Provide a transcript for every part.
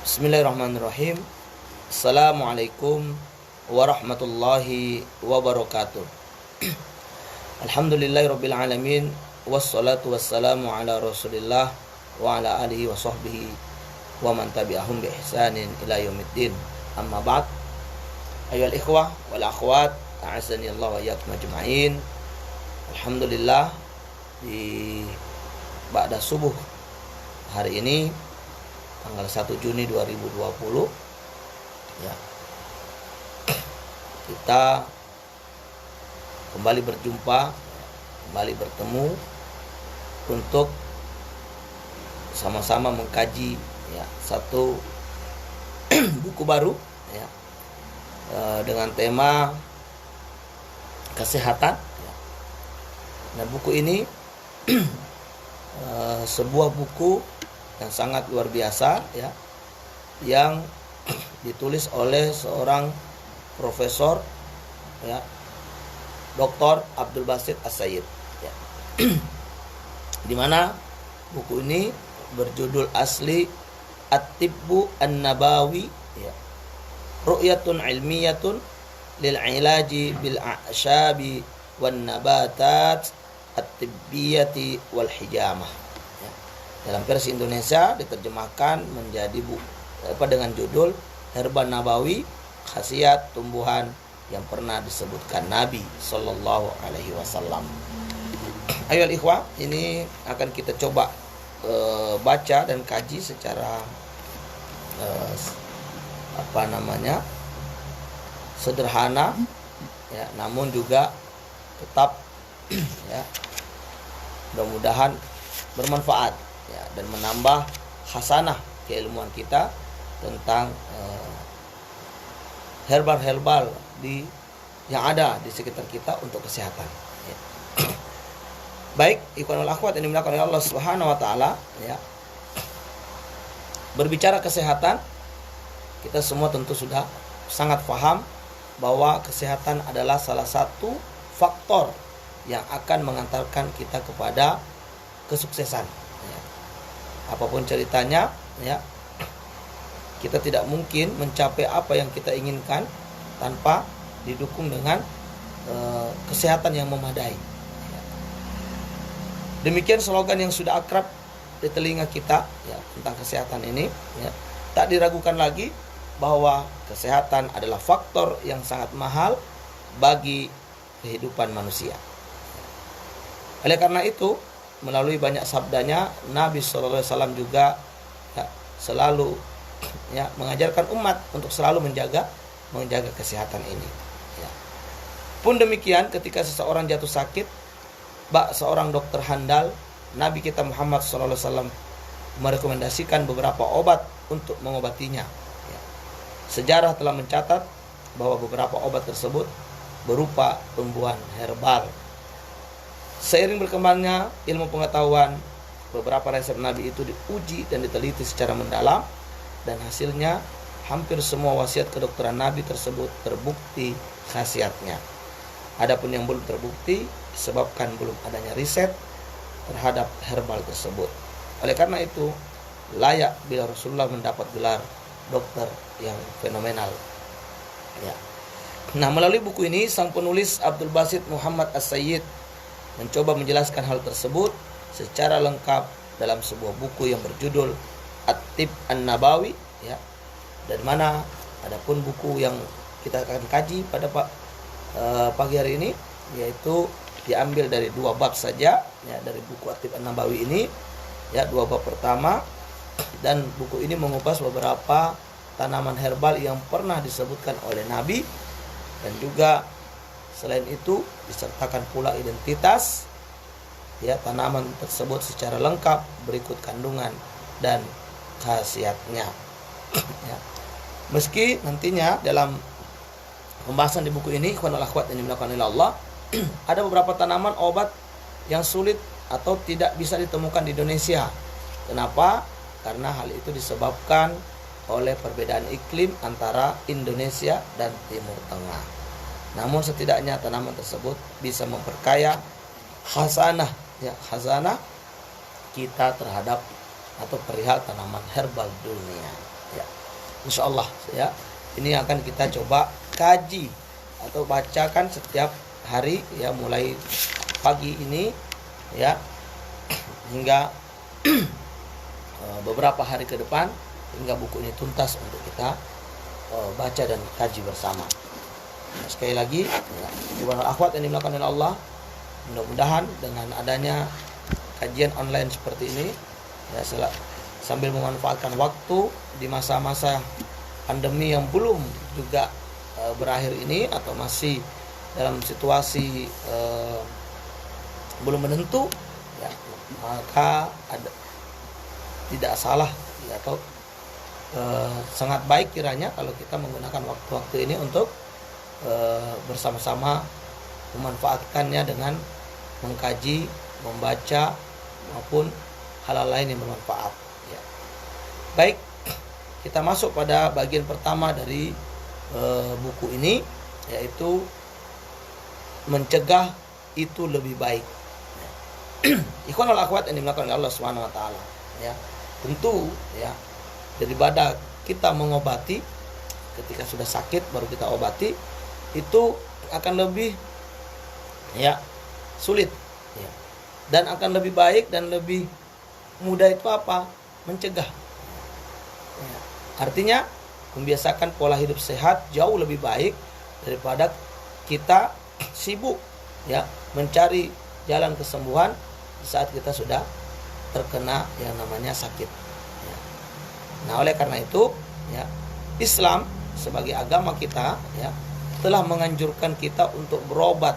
Bismillahirrahmanirrahim. Assalamualaikum warahmatullahi wabarakatuh. Alhamdulillahirabbil alamin wassalatu wassalamu ala Rasulillah wa ala alihi wa sahbihi wa man tabi'ahum bi ihsanin ila yaumiddin. Amma ba'd. Ayyuhal ikhwah wal akhwat, a'azzani Allah wa iyyakum ajma'in. Alhamdulillah, di ba'da subuh hari ini tanggal 1 Juni 2020 ya, kita kembali berjumpa, kembali bertemu untuk sama-sama mengkaji ya satu buku baru ya, dengan tema kesehatan ya. Nah, buku ini sebuah buku yang sangat luar biasa ya, yang ditulis oleh seorang profesor ya, Dr. Abdul Basit As-Sayyid ya. Di mana buku ini berjudul asli At-Tibbu An-Nabawi ya, Ru'yatun ilmiyatun lil ilaji bil a'syabi wan nabatat at-tibbiyati wal hijamah. Dalam versi Indonesia diterjemahkan menjadi dengan judul Herba Nabawi, khasiat tumbuhan yang pernah disebutkan Nabi Sallallahu Alaihi Wasallam. Ayo ikhwah, ini akan kita coba baca dan kaji secara sederhana ya, namun juga tetap ya, mudah-mudahan bermanfaat ya, dan menambah khasanah keilmuan kita tentang herbal-herbal yang ada di sekitar kita untuk kesehatan ya. Baik, ikhwan wal akhwat yang dimuliakan oleh Allah Subhanahu wa taala ya. Berbicara kesehatan, kita semua tentu sudah sangat paham bahwa kesehatan adalah salah satu faktor yang akan mengantarkan kita kepada kesuksesan ya. Apapun ceritanya ya, kita tidak mungkin mencapai apa yang kita inginkan tanpa didukung dengan kesehatan yang memadai ya. Demikian slogan yang sudah akrab di telinga kita ya, tentang kesehatan ini ya. Tak diragukan lagi bahwa kesehatan adalah faktor yang sangat mahal bagi kehidupan manusia. Oleh karena itu, melalui banyak sabdanya, Nabi SAW juga ya, selalu ya, mengajarkan umat untuk selalu menjaga kesehatan ini ya. Pun demikian, ketika seseorang jatuh sakit, seorang dokter handal Nabi kita Muhammad SAW merekomendasikan beberapa obat untuk mengobatinya ya. Sejarah telah mencatat bahwa beberapa obat tersebut berupa tumbuhan herbal. Seiring berkembangnya ilmu pengetahuan, beberapa resep Nabi itu diuji dan diteliti secara mendalam, dan hasilnya hampir semua wasiat kedokteran Nabi tersebut terbukti khasiatnya. Adapun yang belum terbukti disebabkan belum adanya riset terhadap herbal tersebut. Oleh karena itu, layak bila Rasulullah mendapat gelar dokter yang fenomenal ya. Nah, melalui buku ini sang penulis Abdul Basit Muhammad As-Sayyid mencoba menjelaskan hal tersebut secara lengkap dalam sebuah buku yang berjudul At-Tib An-Nabawi ya. Dan mana adapun buku yang kita akan kaji pada pagi hari ini, yaitu diambil dari 2 bab saja ya, dari buku At-Tib An-Nabawi ini ya, 2 bab pertama. Dan buku ini mengupas beberapa tanaman herbal yang pernah disebutkan oleh Nabi, dan juga selain itu disertakan pula identitas ya tanaman tersebut secara lengkap, berikut kandungan dan khasiatnya ya. Meski nantinya dalam pembahasan di buku ini, ikhwan wal akhwat yang dimuliakan oleh Allah, ada beberapa tanaman obat yang sulit atau tidak bisa ditemukan di Indonesia. Kenapa? Karena hal itu disebabkan oleh perbedaan iklim antara Indonesia dan Timur Tengah. Namun setidaknya tanaman tersebut bisa memperkaya khazanah kita terhadap atau perihal tanaman herbal dunia. Ya, insya Allah ya, ini akan kita coba kaji atau bacakan setiap hari ya, mulai pagi ini ya hingga beberapa hari ke depan, hingga buku ini tuntas untuk kita baca dan kaji bersama. Nah, sekali lagi ya, akhwat yang dimulakan oleh Allah, mudah-mudahan dengan adanya kajian online seperti ini ya, sambil memanfaatkan waktu di masa-masa pandemi yang belum juga berakhir ini, atau masih dalam situasi belum menentu ya, maka tidak salah ya, atau sangat baik kiranya kalau kita menggunakan waktu-waktu ini untuk bersama-sama memanfaatkannya dengan mengkaji, membaca maupun hal-hal lain yang bermanfaat ya. Baik, kita masuk pada bagian pertama dari buku ini, yaitu mencegah itu lebih baik. Ikhwan wal akhwat yang dimulakan oleh Allah Subhanahu wa taala ya. Tentu ya, daripada kita mengobati ketika sudah sakit baru kita obati, itu akan lebih ya sulit ya. Dan akan lebih baik dan lebih mudah itu apa? Mencegah ya. Artinya membiasakan pola hidup sehat jauh lebih baik daripada kita sibuk ya mencari jalan kesembuhan di saat kita sudah terkena yang namanya sakit ya. Nah, oleh karena itu ya, Islam sebagai agama kita ya telah menganjurkan kita untuk berobat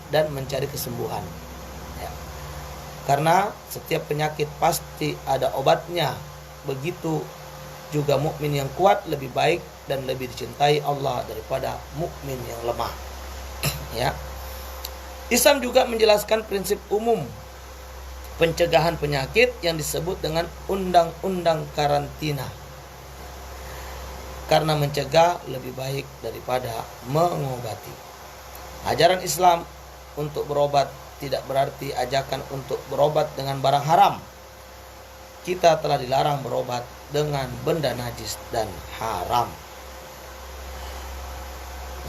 dan mencari kesembuhan ya. Karena setiap penyakit pasti ada obatnya. Begitu juga mukmin yang kuat lebih baik dan lebih dicintai Allah daripada mukmin yang lemah ya. Islam juga menjelaskan prinsip umum pencegahan penyakit yang disebut dengan undang-undang karantina. Karena mencegah lebih baik daripada mengobati. Ajaran Islam untuk berobat tidak berarti ajakan untuk berobat dengan barang haram. Kita telah dilarang berobat dengan benda najis dan haram.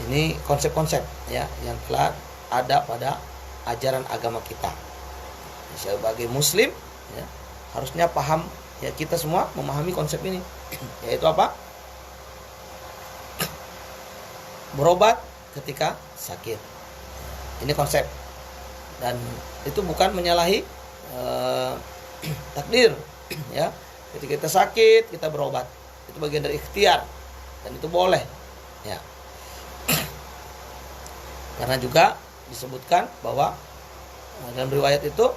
Ini konsep-konsep ya yang telah ada pada ajaran agama kita. Sebagai muslim ya, harusnya paham ya, kita semua memahami konsep ini, yaitu apa? Berobat ketika sakit. Ini konsep. Dan itu bukan menyalahi takdir ya. Ketika kita sakit, kita berobat. Itu bagian dari ikhtiar dan itu boleh ya. Karena juga disebutkan bahwa dalam riwayat itu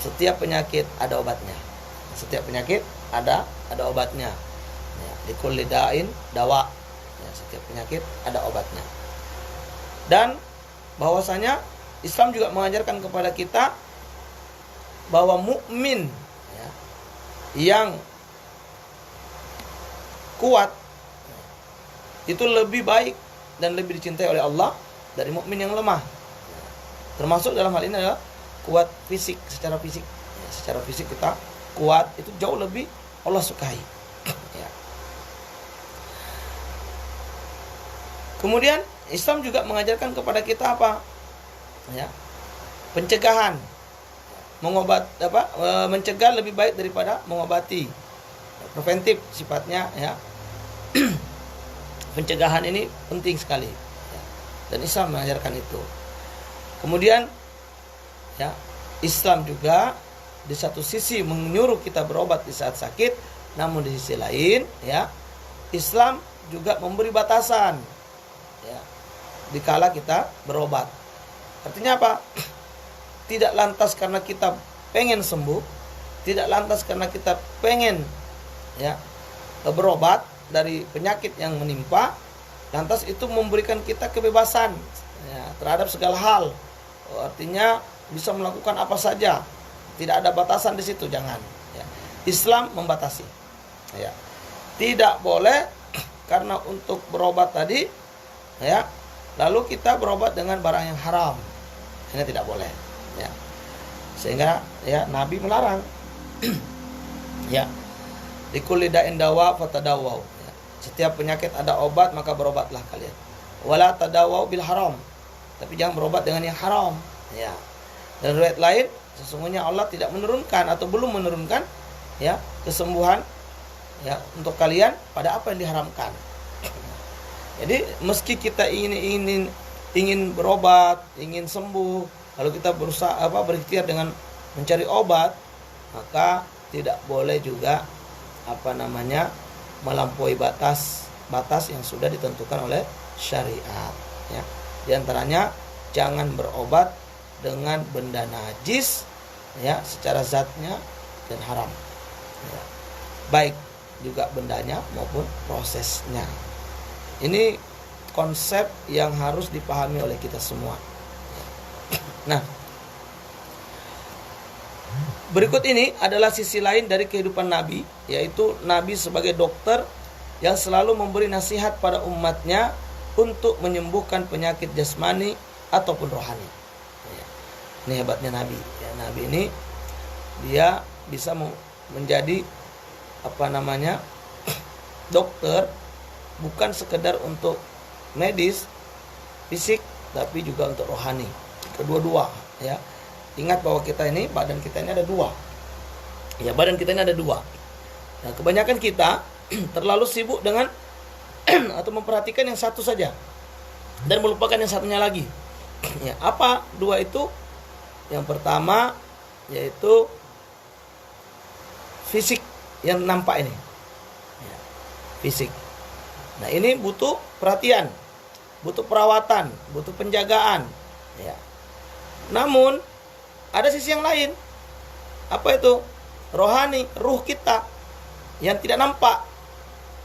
setiap penyakit ada obatnya. Setiap penyakit ada obatnya. Ya, likulli da'in dawa. Ya, setiap penyakit ada obatnya. Dan bahwasanya Islam juga mengajarkan kepada kita bahwa mukmin ya, yang kuat itu lebih baik dan lebih dicintai oleh Allah dari mukmin yang lemah. Termasuk dalam hal ini adalah kuat fisik, secara fisik. Ya, secara fisik kita kuat itu jauh lebih Allah sukai. Ya. Kemudian Islam juga mengajarkan kepada kita apa? Ya, pencegahan, mencegah lebih baik daripada mengobati. Preventif sifatnya ya. Pencegahan ini penting sekali ya. Dan Islam mengajarkan itu. Kemudian ya, Islam juga di satu sisi menyuruh kita berobat di saat sakit, namun di sisi lain ya, Islam juga memberi batasan ya, dikala kita berobat. Artinya apa? Tidak lantas karena kita pengen sembuh, tidak lantas karena kita pengen ya berobat dari penyakit yang menimpa, lantas itu memberikan kita kebebasan ya, terhadap segala hal. Artinya bisa melakukan apa saja, tidak ada batasan di situ, jangan. Ya. Islam membatasi. Ya. Tidak boleh karena untuk berobat tadi, ya, lalu kita berobat dengan barang yang haram. Ini tidak boleh. Ya. Sehingga ya Nabi melarang. Ya. Likulli da'in dawa fatadawau. Ya. Setiap penyakit ada obat, maka berobatlah kalian. Wala tadawau bil haram. Tapi jangan berobat dengan yang haram. Ya. Dan riwayat lain, sesungguhnya Allah tidak menurunkan atau belum menurunkan ya kesembuhan ya untuk kalian pada apa yang diharamkan. Jadi meski kita ingin berobat, ingin sembuh, lalu kita berusaha berikhtiar dengan mencari obat, maka tidak boleh juga melampaui batas yang sudah ditentukan oleh syariat ya. Di antaranya jangan berobat dengan benda najis ya secara zatnya dan haram ya. Baik juga bendanya maupun prosesnya. Ini konsep yang harus dipahami oleh kita semua. Nah, berikut ini adalah sisi lain dari kehidupan Nabi, yaitu Nabi sebagai dokter yang selalu memberi nasihat pada umatnya untuk menyembuhkan penyakit jasmani ataupun rohani. Ini hebatnya Nabi. Ya, Nabi ini dia bisa menjadi dokter bukan sekedar untuk medis, fisik, tapi juga untuk rohani. Kedua-dua ya. Ingat bahwa badan kita ini ada dua. Ya, badan kita ini ada dua. Nah, kebanyakan kita terlalu sibuk dengan atau memperhatikan yang satu saja dan melupakan yang satunya lagi. Ya, apa dua itu? Yang pertama yaitu fisik yang nampak ini. Ya, fisik. Nah, ini butuh perhatian, butuh perawatan, butuh penjagaan. Ya. Namun ada sisi yang lain. Apa itu? Rohani, ruh kita yang tidak nampak.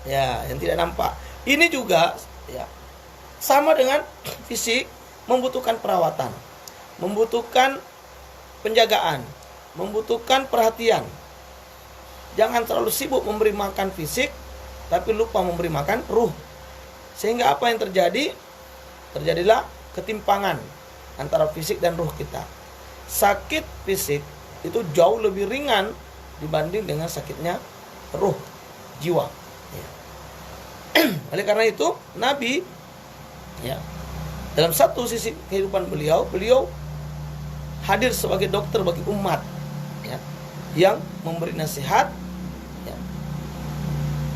Ya, yang tidak nampak. Ini juga ya sama dengan fisik, membutuhkan perawatan, membutuhkan penjagaan, membutuhkan perhatian. Jangan terlalu sibuk memberi makan fisik tapi lupa memberi makan ruh. Sehingga apa yang terjadi? Terjadilah ketimpangan antara fisik dan ruh kita. Sakit fisik itu jauh lebih ringan dibanding dengan sakitnya ruh, jiwa. Ya. Oleh karena itu, Nabi ya, dalam satu sisi kehidupan beliau hadir sebagai dokter bagi umat ya, yang memberi nasihat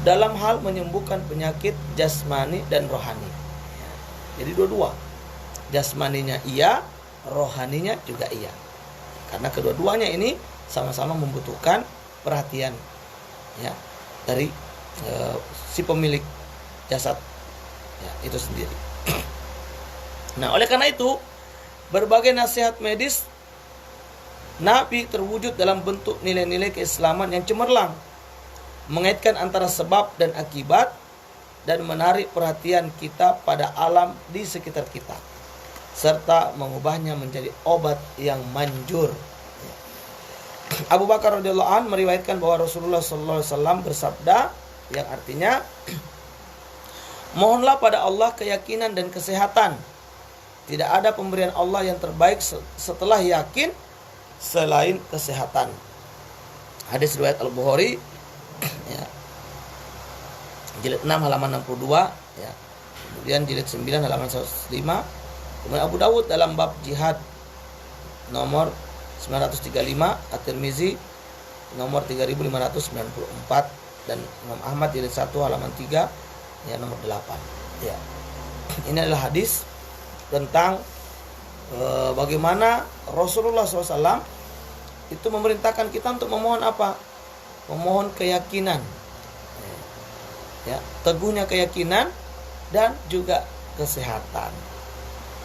dalam hal menyembuhkan penyakit jasmani dan rohani. Jadi dua-dua. Jasmaninya iya, rohaninya juga iya. Karena kedua-duanya ini sama-sama membutuhkan perhatian ya dari si pemilik jasad ya, itu sendiri. Nah, oleh karena itu berbagai nasihat medis Nabi terwujud dalam bentuk nilai-nilai keislaman yang cemerlang, mengaitkan antara sebab dan akibat dan menarik perhatian kita pada alam di sekitar kita serta mengubahnya menjadi obat yang manjur. Abu Bakar radhiyallahu anhu meriwayatkan bahwa Rasulullah sallallahu alaihi wasallam bersabda yang artinya, mohonlah pada Allah keyakinan dan kesehatan. Tidak ada pemberian Allah yang terbaik setelah yakin selain kesehatan. Hadis riwayat Al-Bukhari ya, jilid 6 halaman 62 ya. Kemudian jilid 9 halaman 105. Kemudian Abu Dawud dalam bab jihad nomor 935, At-Tirmizi nomor 3594 dan Imam Ahmad jilid 1 halaman 3 ya nomor 8 ya. Ini adalah hadis tentang bagaimana Rasulullah SAW itu memerintahkan kita untuk memohon apa? Memohon keyakinan ya, teguhnya keyakinan dan juga kesehatan.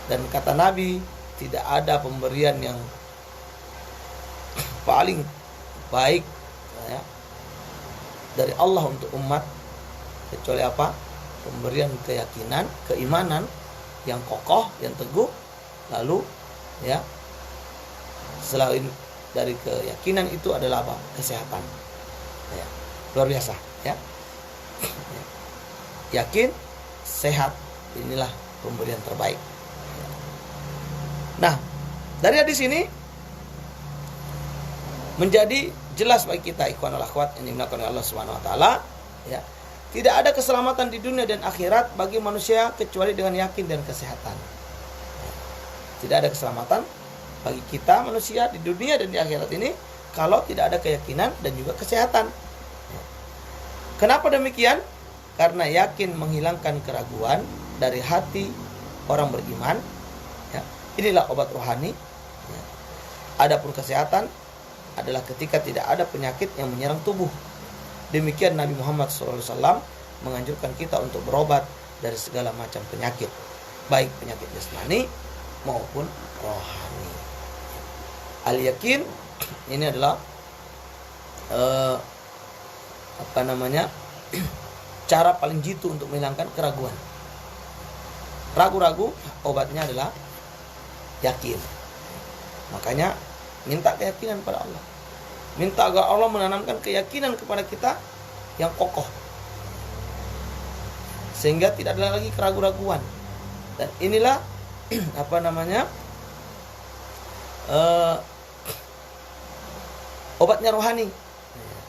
Dan kata Nabi, tidak ada pemberian yang paling baik ya, dari Allah untuk umat kecuali apa? Pemberian keyakinan, keimanan yang kokoh, yang teguh. Lalu ya, selain dari keyakinan itu adalah apa? Kesehatan. Ya, luar biasa ya. Yakin, sehat, inilah pemberian terbaik. Nah, dari hadis ini menjadi jelas bagi kita ikhwanul akhwat yang dimuliakan oleh Allah Subhanahu wa taala, ya. Tidak ada keselamatan di dunia dan akhirat bagi manusia kecuali dengan yakin dan kesehatan. Tidak ada keselamatan bagi kita manusia di dunia dan di akhirat ini kalau tidak ada keyakinan dan juga kesehatan. Kenapa demikian? Karena yakin menghilangkan keraguan dari hati orang beriman. Ya, inilah obat rohani. Ya. Adapun kesehatan adalah ketika tidak ada penyakit yang menyerang tubuh. Demikian Nabi Muhammad SAW menganjurkan kita untuk berobat dari segala macam penyakit, baik penyakit jasmani maupun rohani. Al-yakin ini adalah cara paling jitu untuk menghilangkan keraguan. Ragu-ragu, obatnya adalah yakin. Makanya minta keyakinan pada Allah. Minta agar Allah menanamkan keyakinan kepada kita yang kokoh, sehingga tidak ada lagi keraguan-raguan. Dan inilah obatnya rohani.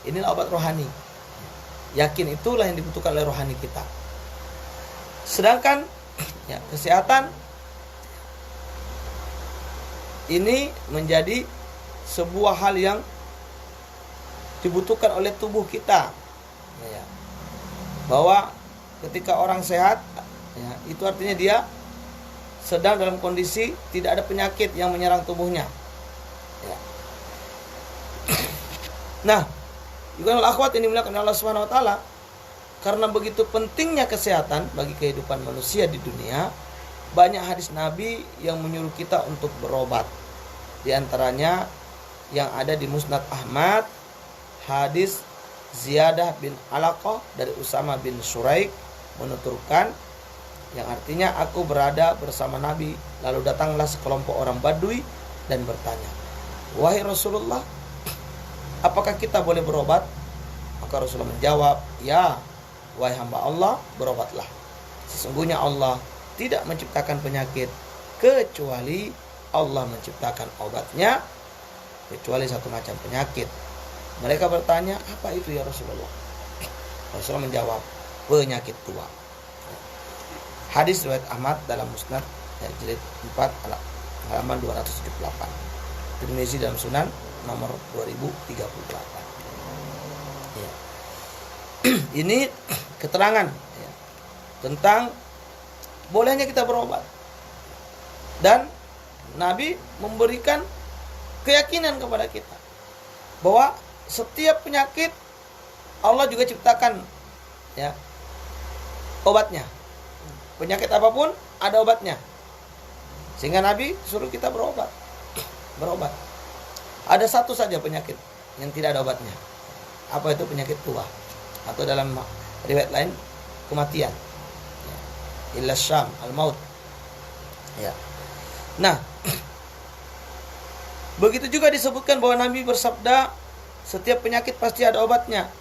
Inilah obat rohani. Yakin itulah yang dibutuhkan oleh rohani kita. Sedangkan ya, kesehatan ini menjadi sebuah hal yang dibutuhkan oleh tubuh kita, ya. Bahwa ketika orang sehat, ya, itu artinya dia sedang dalam kondisi tidak ada penyakit yang menyerang tubuhnya, ya. Nah, juga akhwat ini dimuliakan Allah Subhanahu wa taala, karena begitu pentingnya kesehatan bagi kehidupan manusia di dunia, banyak hadis Nabi yang menyuruh kita untuk berobat. Di antaranya yang ada di Musnad Ahmad, hadis Ziyadah bin Alaqah dari Usama bin Suraik menuturkan, yang artinya aku berada bersama Nabi, lalu datanglah sekelompok orang Badui dan bertanya, wahai Rasulullah, apakah kita boleh berobat? Maka Rasulullah menjawab, ya, wahai hamba Allah, berobatlah. Sesungguhnya Allah tidak menciptakan penyakit kecuali Allah menciptakan obatnya, kecuali satu macam penyakit. Mereka bertanya, apa itu ya Rasulullah? Rasulullah menjawab, penyakit tua. Hadis riwayat Ahmad dalam Musnad jilid 4 halaman 278. Tirmizi dalam Sunan nomor 2038. Ya. Ini keterangan, ya, tentang bolehnya kita berobat. Dan Nabi memberikan keyakinan kepada kita bahwa setiap penyakit Allah juga ciptakan, ya, obatnya. Penyakit apapun ada obatnya. Sehingga Nabi suruh kita berobat. Ada satu saja penyakit yang tidak ada obatnya. Apa itu? Penyakit tua, atau dalam riwayat lain kematian. Illa syam al-maut. Ya. Nah, begitu juga disebutkan bahwa Nabi bersabda, setiap penyakit pasti ada obatnya.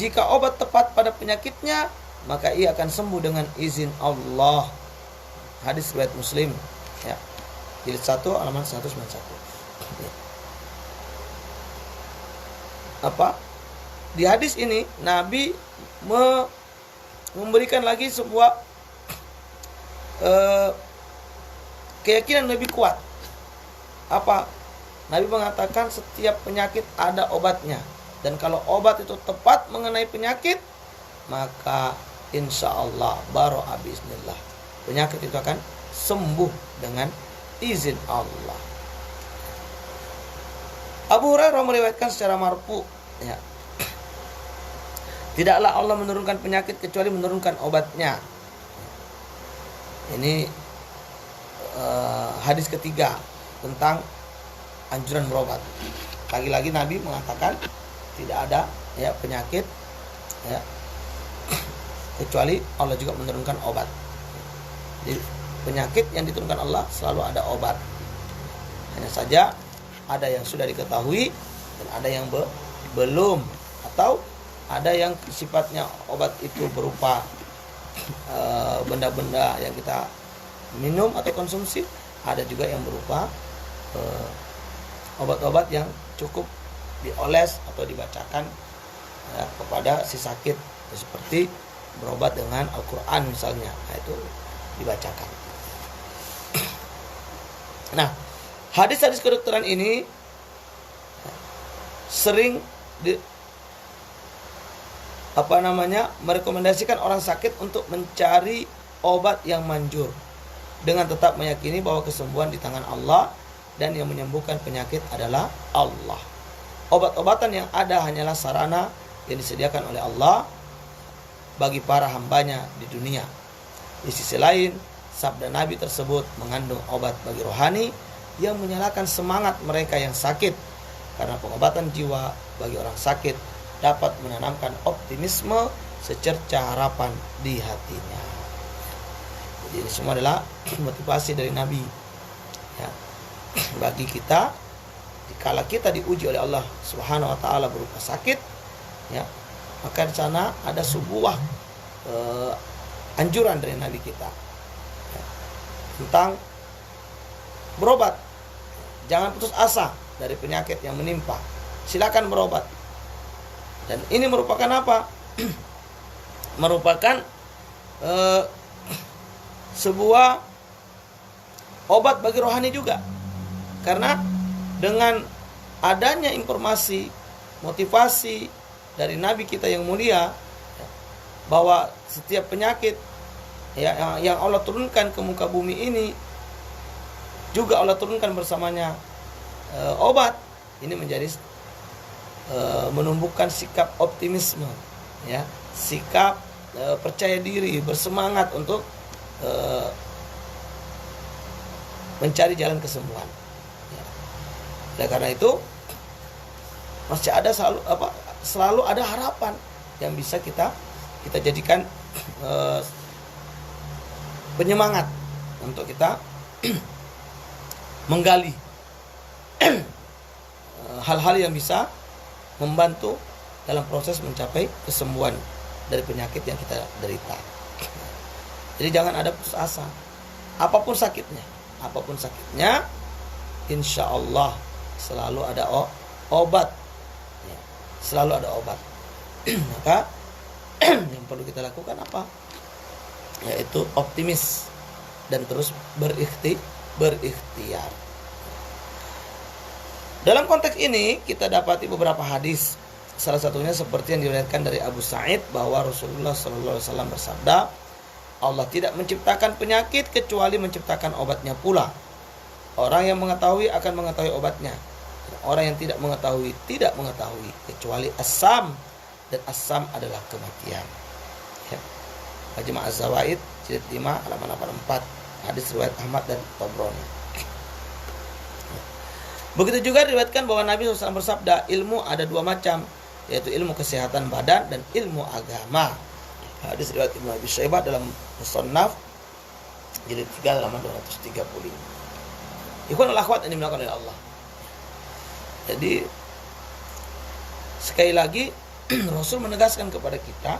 Jika obat tepat pada penyakitnya, maka ia akan sembuh dengan izin Allah. Hadis riwayat Muslim, ya, jilid 1 halaman 191. Ya. Di hadis ini Nabi memberikan lagi sebuah keyakinan lebih kuat. Nabi mengatakan setiap penyakit ada obatnya, dan kalau obat itu tepat mengenai penyakit, maka insya Allah baro'ah bismillah, penyakit itu akan sembuh dengan izin Allah. Abu Hurairah meriwayatkan secara marfu, ya, tidaklah Allah menurunkan penyakit kecuali menurunkan obatnya. Ini hadis ketiga tentang anjuran berobat. Lagi-lagi Nabi mengatakan tidak ada, ya, penyakit, ya, kecuali Allah juga menurunkan obat. Jadi penyakit yang diturunkan Allah selalu ada obat. Hanya saja ada yang sudah diketahui dan ada yang belum, atau ada yang sifatnya obat itu berupa benda-benda yang kita minum atau konsumsi. Ada juga yang berupa obat-obat yang cukup dioles atau dibacakan ya, kepada si sakit, seperti berobat dengan Al-Quran misalnya, nah, itu dibacakan. Nah, hadis-hadis kedokteran ini sering merekomendasikan orang sakit untuk mencari obat yang manjur, dengan tetap meyakini bahwa kesembuhan di tangan Allah dan yang menyembuhkan penyakit adalah Allah. Obat-obatan yang ada hanyalah sarana yang disediakan oleh Allah bagi para hambanya di dunia. Di sisi lain, sabda Nabi tersebut mengandung obat bagi rohani yang menyalakan semangat mereka yang sakit, karena pengobatan jiwa bagi orang sakit dapat menanamkan optimisme secerca harapan di hatinya. Jadi ini semua adalah motivasi dari Nabi ya, bagi kita dikala kita diuji oleh Allah Subhanahu wa taala berupa sakit ya, maka di sana ada sebuah anjuran dari Nabi kita ya, tentang berobat. Jangan putus asa dari penyakit yang menimpa. Silakan berobat. Dan ini merupakan apa? Merupakan sebuah obat bagi rohani juga. Karena dengan adanya informasi, motivasi dari Nabi kita yang mulia bahwa setiap penyakit ya, yang Allah turunkan ke muka bumi ini juga Allah turunkan bersamanya obat, ini menjadi menumbuhkan sikap optimisme ya, sikap percaya diri, bersemangat untuk mencari jalan kesembuhan. Oleh karena itu masih ada selalu ada harapan yang bisa kita jadikan penyemangat untuk kita menggali hal-hal yang bisa membantu dalam proses mencapai kesembuhan dari penyakit yang kita derita. Jadi jangan ada putus asa. Apapun sakitnya, insya Allah selalu ada obat ya, selalu ada obat. Maka yang perlu kita lakukan apa? Yaitu optimis dan terus berikhtiar. Dalam konteks ini kita dapati beberapa hadis. Salah satunya seperti yang diriwayatkan dari Abu Sa'id bahwa Rasulullah SAW bersabda, Allah tidak menciptakan penyakit kecuali menciptakan obatnya pula. Orang yang mengetahui akan mengetahui obatnya. Orang yang tidak mengetahui kecuali asam, dan asam adalah kematian. Ya. Majma' Az-Zawaid jilid 5 halaman 84, hadis riwayat Ahmad dan Tabrani. Begitu juga diriwayatkan bahwa Nabi SAW bersabda, ilmu ada dua macam, yaitu ilmu kesehatan badan dan ilmu agama. Hadis riwayat Ibnu Abi Syaibah dalam Musannaf jilid 3 halaman 235. Ikhwan wal akhwat yang dimulakan oleh Allah. Jadi sekali lagi Rasul menegaskan kepada kita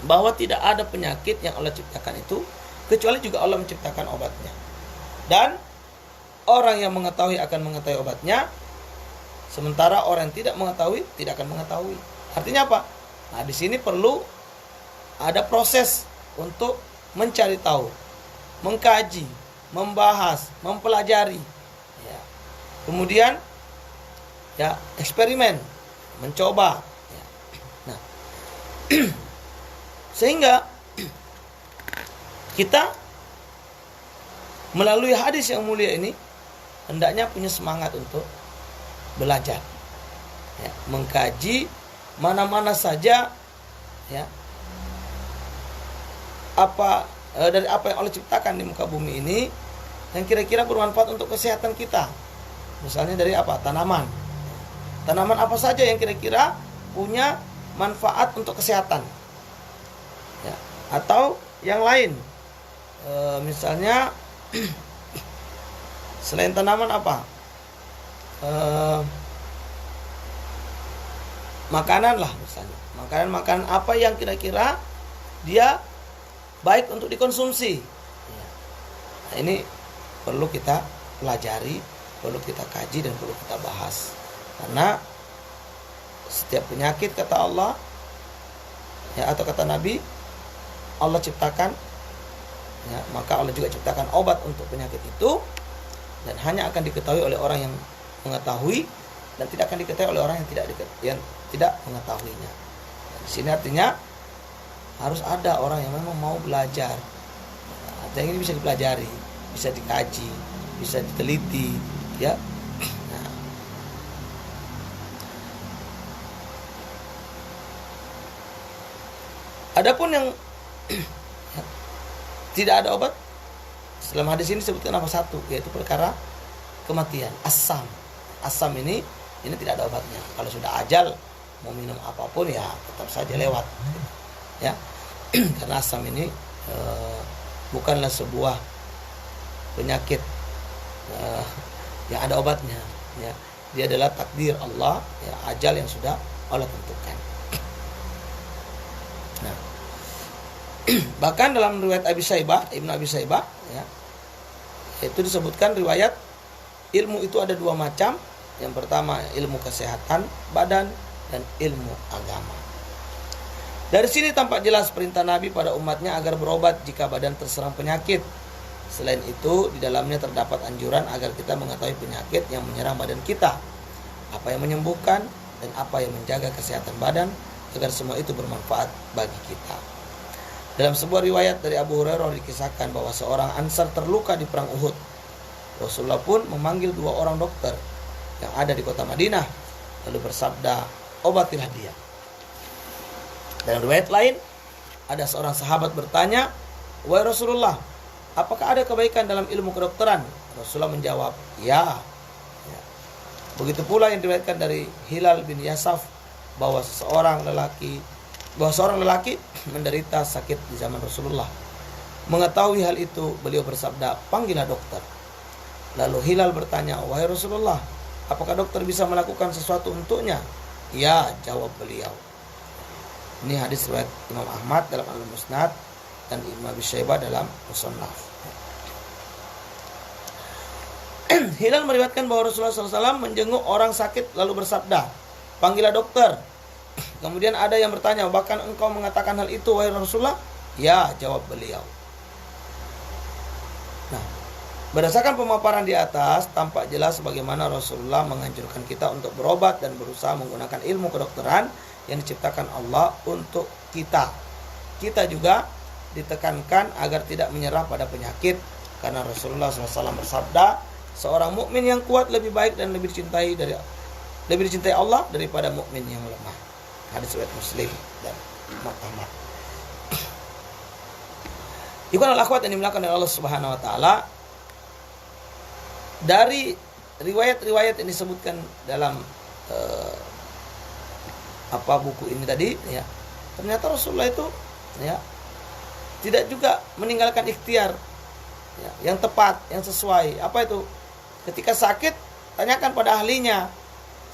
bahwa tidak ada penyakit yang Allah ciptakan itu kecuali juga Allah menciptakan obatnya. Dan orang yang mengetahui akan mengetahui obatnya, sementara orang yang tidak mengetahui tidak akan mengetahui. Artinya apa? Nah, di sini perlu ada proses untuk mencari tahu, mengkaji, membahas, mempelajari. Ya. Kemudian ya eksperimen, mencoba. Ya. Nah, sehingga kita melalui hadis yang mulia ini hendaknya punya semangat untuk belajar, ya, mengkaji mana-mana saja ya dari apa yang Allah ciptakan di muka bumi ini yang kira-kira bermanfaat untuk kesehatan kita. Misalnya dari apa? Tanaman apa saja yang kira-kira punya manfaat untuk kesehatan ya, atau yang lain misalnya selain tanaman apa? Makanan lah misalnya. Makanan apa yang kira-kira dia baik untuk dikonsumsi. Nah, ini perlu kita pelajari perlu kita kaji dan perlu kita bahas. Karena setiap penyakit, kata Allah ya, atau kata Nabi, Allah ciptakan ya, maka Allah juga ciptakan obat untuk penyakit itu, dan hanya akan diketahui oleh orang yang mengetahui, dan tidak akan diketahui oleh orang yang tidak mengetahuinya. Di sini artinya harus ada orang yang memang mau belajar. Artinya ini bisa dipelajari, bisa dikaji, bisa diteliti, ya. Nah, adapun yang tidak ada obat, dalam hadis ini disebutkan apa? Satu, yaitu perkara kematian, asam. Asam ini tidak ada obatnya. Kalau sudah ajal, mau minum apapun ya tetap saja lewat, ya. Karena asam ini bukanlah sebuah penyakit yang ada obatnya, ya. Dia adalah takdir Allah, ya, ajal yang sudah Allah tentukan. Nah, bahkan dalam riwayat Ibnu Abi Syaibah, ya, itu disebutkan riwayat ilmu itu ada dua macam. Yang pertama ilmu kesehatan badan dan ilmu agama. Dari sini tampak jelas perintah Nabi pada umatnya agar berobat jika badan terserang penyakit. Selain itu, di dalamnya terdapat anjuran agar kita mengetahui penyakit yang menyerang badan kita, apa yang menyembuhkan dan apa yang menjaga kesehatan badan, agar semua itu bermanfaat bagi kita. Dalam sebuah riwayat dari Abu Hurairah dikisahkan bahwa seorang Ansar terluka di perang Uhud. Rasulullah pun memanggil 2 orang dokter yang ada di kota Madinah, lalu bersabda, obatilah dia. Dalam riwayat lain, ada seorang sahabat bertanya, wahai Rasulullah, apakah ada kebaikan dalam ilmu kedokteran? Rasulullah menjawab, ya. Begitu pula yang diriwayatkan dari Hilal bin Yasaf bahwa seorang lelaki menderita sakit di zaman Rasulullah. Mengetahui hal itu, beliau bersabda, panggillah dokter. Lalu Hilal bertanya, wahai Rasulullah, apakah dokter bisa melakukan sesuatu untuknya? Ya, jawab beliau. Ini hadis riwayat Imam Ahmad dalam Al-Musnad dan Ibnu Abi Syaibah dalam Musannaf. Hilal meriwayatkan bahwa Rasulullah SAW menjenguk orang sakit lalu bersabda, panggillah dokter. Kemudian ada yang bertanya, bahkan engkau mengatakan hal itu wahai Rasulullah? Ya, jawab beliau. Nah, berdasarkan pemaparan di atas, tampak jelas bagaimana Rasulullah menganjurkan kita untuk berobat dan berusaha menggunakan ilmu kedokteran yang diciptakan Allah untuk kita. Kita juga ditekankan agar tidak menyerah pada penyakit, karena Rasulullah SAW bersabda, seorang mukmin yang kuat lebih baik dan lebih dicintai Allah daripada mukmin yang lemah. Hadis riwayat Muslim dan Ahmad. Ikhwan al-akhwat yang dimuliakan oleh Allah Subhanahu wa taala, dari riwayat-riwayat yang disebutkan dalam buku ini tadi, ya, ternyata Rasulullah itu, ya, tidak juga meninggalkan ikhtiar, ya, yang tepat, yang sesuai. Apa itu? Ketika sakit, tanyakan pada ahlinya.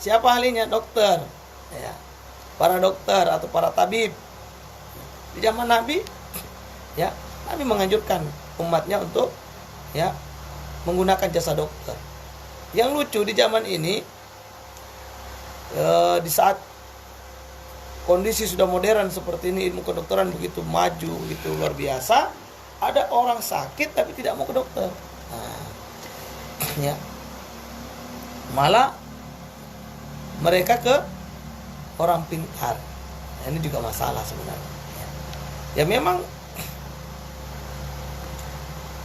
Siapa ahlinya? Dokter, ya, para dokter atau para tabib. Di zaman Nabi, ya, Nabi menganjurkan umatnya untuk, ya, menggunakan jasa dokter. Yang lucu di zaman ini, di saat kondisi sudah modern seperti ini, ilmu kedokteran begitu maju, begitu luar biasa, ada orang sakit tapi tidak mau ke dokter. Nah, ya, malah mereka ke orang pintar. Nah, ini juga masalah sebenarnya. Ya memang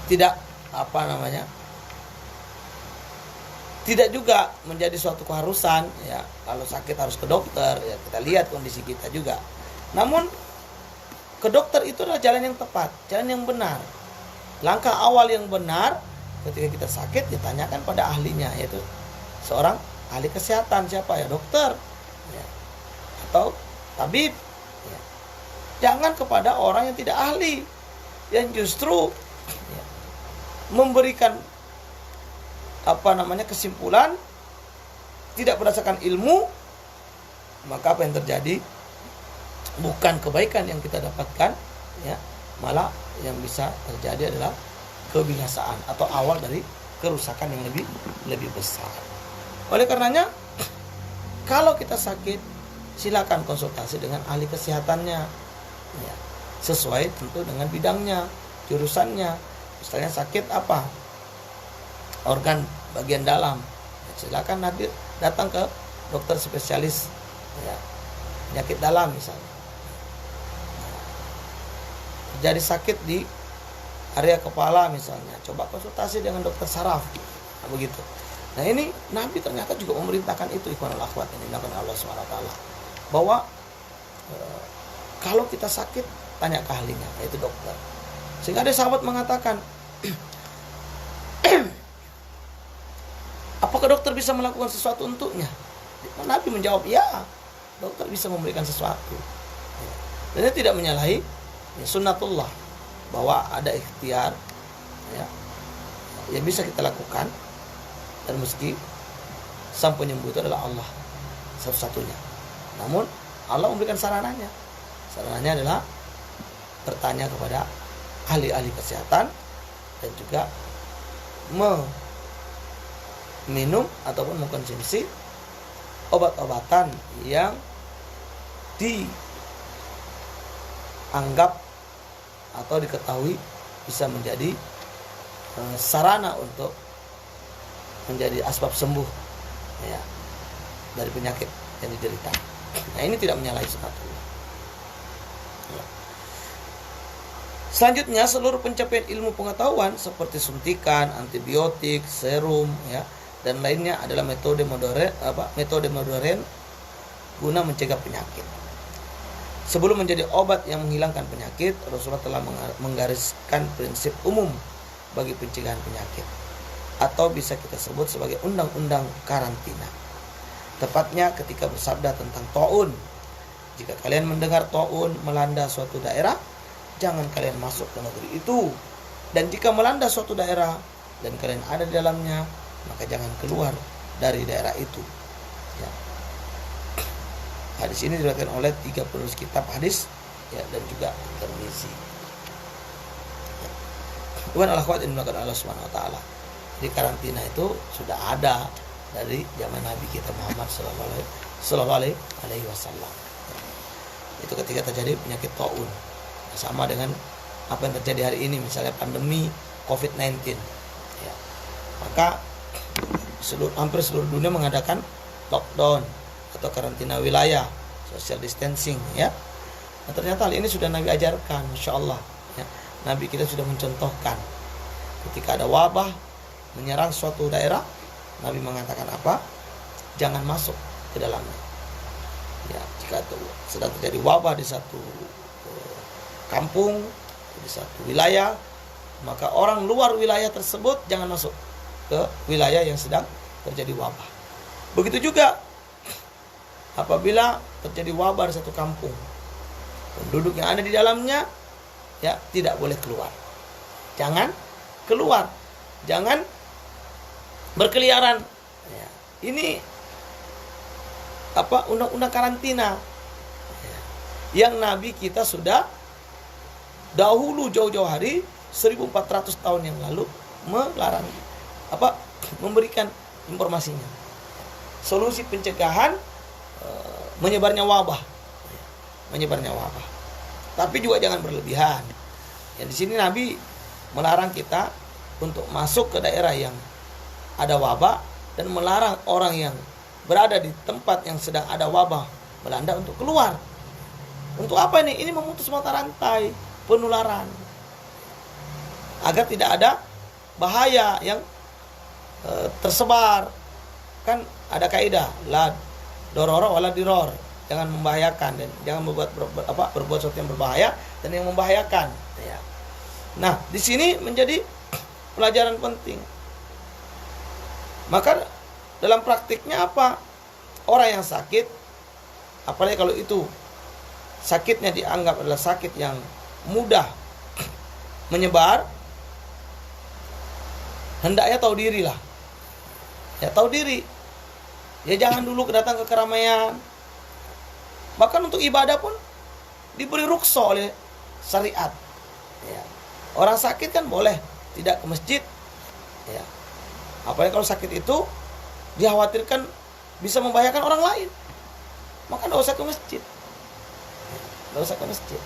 tidak tidak juga menjadi suatu keharusan, ya, kalau sakit harus ke dokter, ya, kita lihat kondisi kita juga. Namun ke dokter itu adalah jalan yang tepat, jalan yang benar. Langkah awal yang benar ketika kita sakit, ditanyakan pada ahlinya, yaitu seorang ahli kesehatan. Siapa? Ya, dokter, ya, atau tabib, ya. Jangan kepada orang yang tidak ahli, yang justru, ya, memberikan kesimpulan tidak berdasarkan ilmu. Maka apa yang terjadi? Bukan kebaikan yang kita dapatkan, ya, malah yang bisa terjadi adalah kebinasaan atau awal dari kerusakan yang lebih besar. Oleh karenanya, kalau kita sakit, silakan konsultasi dengan ahli kesehatannya, ya, sesuai tentu dengan bidangnya, jurusannya. Misalnya sakit apa, organ bagian dalam, ya, silakan datang ke dokter spesialis, ya, penyakit dalam misalnya. Jadi sakit di area kepala misalnya, coba konsultasi dengan dokter saraf, nah, begitu. Nah ini Nabi ternyata juga memerintahkan itu, ikhwanul akhwat yang dilakukan Allah SWT, bahwa kalau kita sakit tanya ke ahlinya, yaitu dokter. Sehingga ada sahabat mengatakan, apakah dokter bisa melakukan sesuatu untuknya? Nabi menjawab, ya, dokter bisa memberikan sesuatu. Dan ini tidak menyalahi sunnatullah, bahwa ada ikhtiar, ya, yang bisa kita lakukan. Dan meski sang penyembuh itu adalah Allah satu-satunya. Namun Allah memberikan sarananya. Sarananya adalah bertanya kepada ahli-ahli kesehatan dan juga meminum ataupun mengkonsumsi obat-obatan yang dianggap atau diketahui bisa menjadi sarana untuk menjadi asbab sembuh, ya, dari penyakit yang diderita. Nah ini tidak menyalahi sunnatullah. Ya. Selanjutnya, seluruh pencapaian ilmu pengetahuan seperti suntikan, antibiotik, serum, ya, dan lainnya adalah metode modern guna mencegah penyakit. Sebelum menjadi obat yang menghilangkan penyakit, Rasulullah telah menggariskan prinsip umum bagi pencegahan penyakit, atau bisa kita sebut sebagai undang-undang karantina. Tepatnya ketika bersabda tentang taun, jika kalian mendengar taun melanda suatu daerah, jangan kalian masuk ke negeri itu. Dan jika melanda suatu daerah dan kalian ada di dalamnya, maka jangan keluar dari daerah itu. Ya. Hadis ini diriwayatkan oleh 3 penulis kitab hadis, ya, dan juga Tirmizi. Tuhan al-akhwat yang dilakukan Allah SWT. Di karantina itu sudah ada dari zaman Nabi kita Muhammad Sallallahu Alaihi Wasallam. Itu ketika terjadi penyakit taun, sama dengan apa yang terjadi hari ini, misalnya pandemi COVID-19. Ya. Maka hampir seluruh dunia mengadakan lockdown atau karantina wilayah, social distancing, ya. Nah, ternyata hal ini sudah Nabi ajarkan, Masya Allah. Ya. Nabi kita sudah mencontohkan ketika ada wabah menyerang suatu daerah, Nabi mengatakan apa? Jangan masuk ke dalamnya. Ya, jika sedang terjadi wabah di satu kampung, di satu wilayah, maka orang luar wilayah tersebut jangan masuk ke wilayah yang sedang terjadi wabah. Begitu juga apabila terjadi wabah di satu kampung, penduduk yang ada di dalamnya, ya, tidak boleh keluar. Jangan keluar, jangan berkeliaran. Ya, ini undang-undang karantina, ya, yang Nabi kita sudah dahulu jauh-jauh hari 1400 tahun yang lalu melarang, memberikan informasinya. Solusi pencegahan menyebarnya wabah. Tapi juga jangan berlebihan. Ya, di sini Nabi melarang kita untuk masuk ke daerah yang ada wabah dan melarang orang yang berada di tempat yang sedang ada wabah melanda untuk keluar. Untuk apa ini? Ini memutus mata rantai penularan, agar tidak ada bahaya yang tersebar. Kan ada kaidah la dororo wala diror, jangan membahayakan dan jangan berbuat sesuatu yang berbahaya dan yang membahayakan, ya. Nah, di sini menjadi pelajaran penting. Maka dalam praktiknya apa? Orang yang sakit, apalagi kalau itu sakitnya dianggap adalah sakit yang mudah menyebar, hendaknya tahu diri lah. Ya, tahu diri. Ya, jangan dulu datang ke keramaian. Bahkan untuk ibadah pun diberi rukhsah oleh syariat. Ya. Orang sakit kan boleh tidak ke masjid, ya, Apalagi kalau sakit itu dikhawatirkan bisa membahayakan orang lain, maka tidak usah ke masjid. Tidak usah ke masjid.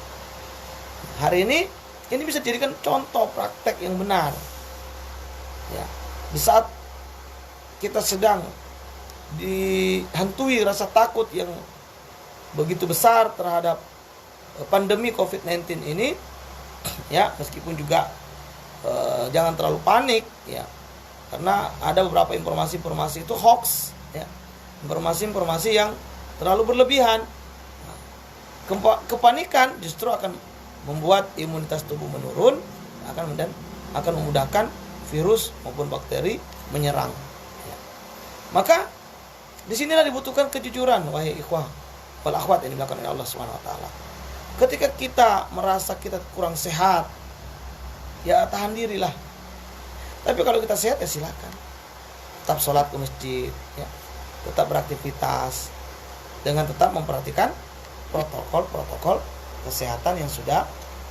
Hari ini bisa dijadikan contoh praktek yang benar. Ya, di saat kita sedang dihantui rasa takut yang begitu besar terhadap pandemi COVID-19 ini, ya, meskipun juga jangan terlalu panik, ya, karena ada beberapa informasi itu hoax, ya, informasi yang terlalu berlebihan. Kepanikan justru akan membuat imunitas tubuh menurun, akan memudahkan virus maupun bakteri menyerang. Ya. Maka disinilah dibutuhkan kejujuran, wahai ikhwah wal akhwat yang dimuliakan oleh Allah SWT. Ketika kita merasa kita kurang sehat, ya tahan dirilah. Tapi kalau kita sehat, ya silakan. Tetap sholat ke masjid, ya. Tetap beraktivitas dengan tetap memperhatikan protokol kesehatan yang sudah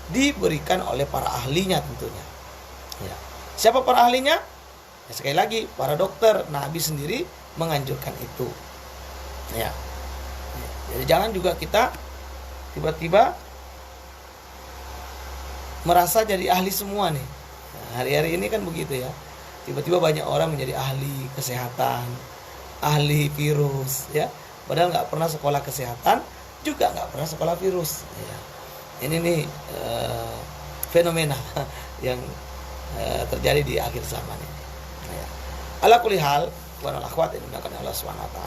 diberikan oleh para ahlinya tentunya. Ya. Siapa para ahlinya? Ya, sekali lagi para dokter. Nabi sendiri menganjurkan itu. Ya. Jadi jangan juga kita tiba-tiba merasa jadi ahli semua nih. Nah, hari-hari ini kan begitu ya. Tiba-tiba banyak orang menjadi ahli kesehatan, ahli virus, ya. Padahal nggak pernah sekolah kesehatan, juga nggak pernah sekolah virus. Ya. Ini nih fenomena yang terjadi di akhir zaman ini. Ya. Ala kulli hal, wal akhwat yang dimuliakan Allah SWT,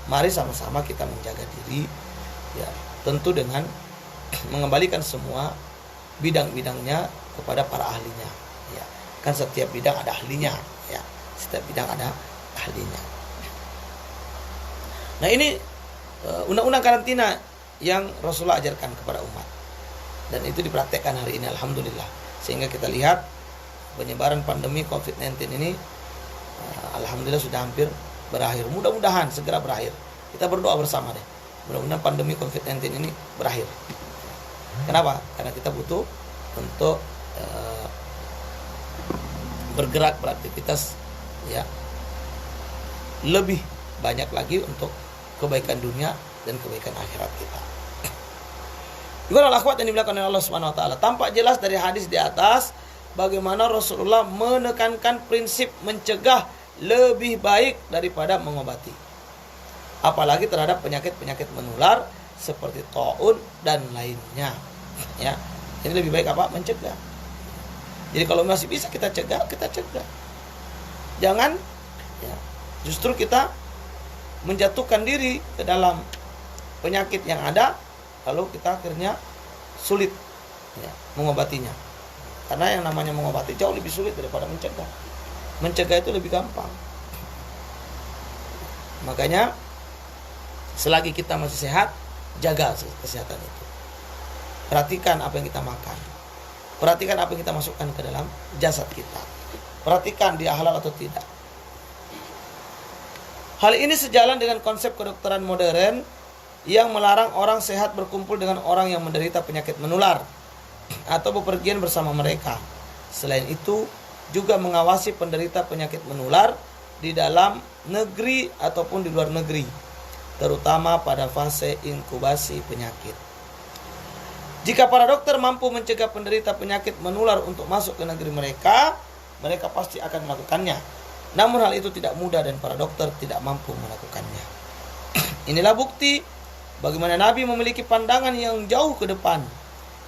mari sama-sama kita menjaga diri, ya, tentu dengan mengembalikan semua bidang-bidangnya kepada para ahlinya. Ya, kan setiap bidang ada ahlinya, ya, setiap bidang ada ahlinya. Nah ini undang-undang karantina yang Rasulullah ajarkan kepada umat, dan itu dipraktekkan hari ini, alhamdulillah, sehingga kita lihat penyebaran pandemi COVID-19 ini alhamdulillah sudah hampir berakhir. Mudah-mudahan segera berakhir. Kita berdoa bersama deh, mudah-mudahan pandemi COVID-19 ini berakhir. Kenapa? Karena kita butuh untuk bergerak, beraktivitas, ya, lebih banyak lagi untuk kebaikan dunia dan kebaikan akhirat kita. Juga al-akhwat yang dimuliakan oleh Allah Subhanahu wa taala, tampak jelas dari hadis di atas bagaimana Rasulullah menekankan prinsip mencegah lebih baik daripada mengobati. Apalagi terhadap penyakit-penyakit menular seperti taun dan lainnya. Ya. Jadi lebih baik apa? Mencegah. Jadi kalau masih bisa kita cegah, kita cegah. Jangan, ya, justru kita menjatuhkan diri ke dalam penyakit yang ada, lalu kita akhirnya sulit, ya, mengobatinya. Karena yang namanya mengobati jauh lebih sulit daripada mencegah. Mencegah itu lebih gampang. Makanya selagi kita masih sehat, jaga kesehatan itu. Perhatikan apa yang kita makan. Perhatikan apa yang kita masukkan ke dalam jasad kita. Perhatikan dia halal atau tidak. Hal ini sejalan dengan konsep kedokteran modern yang melarang orang sehat berkumpul dengan orang yang menderita penyakit menular atau bepergian bersama mereka. Selain itu, juga mengawasi penderita penyakit menular di dalam negeri ataupun di luar negeri, terutama pada fase inkubasi penyakit. Jika para dokter mampu mencegah penderita penyakit menular untuk masuk ke negeri mereka, mereka pasti akan melakukannya. Namun hal itu tidak mudah dan para dokter tidak mampu melakukannya. Inilah bukti bagaimana Nabi memiliki pandangan yang jauh ke depan.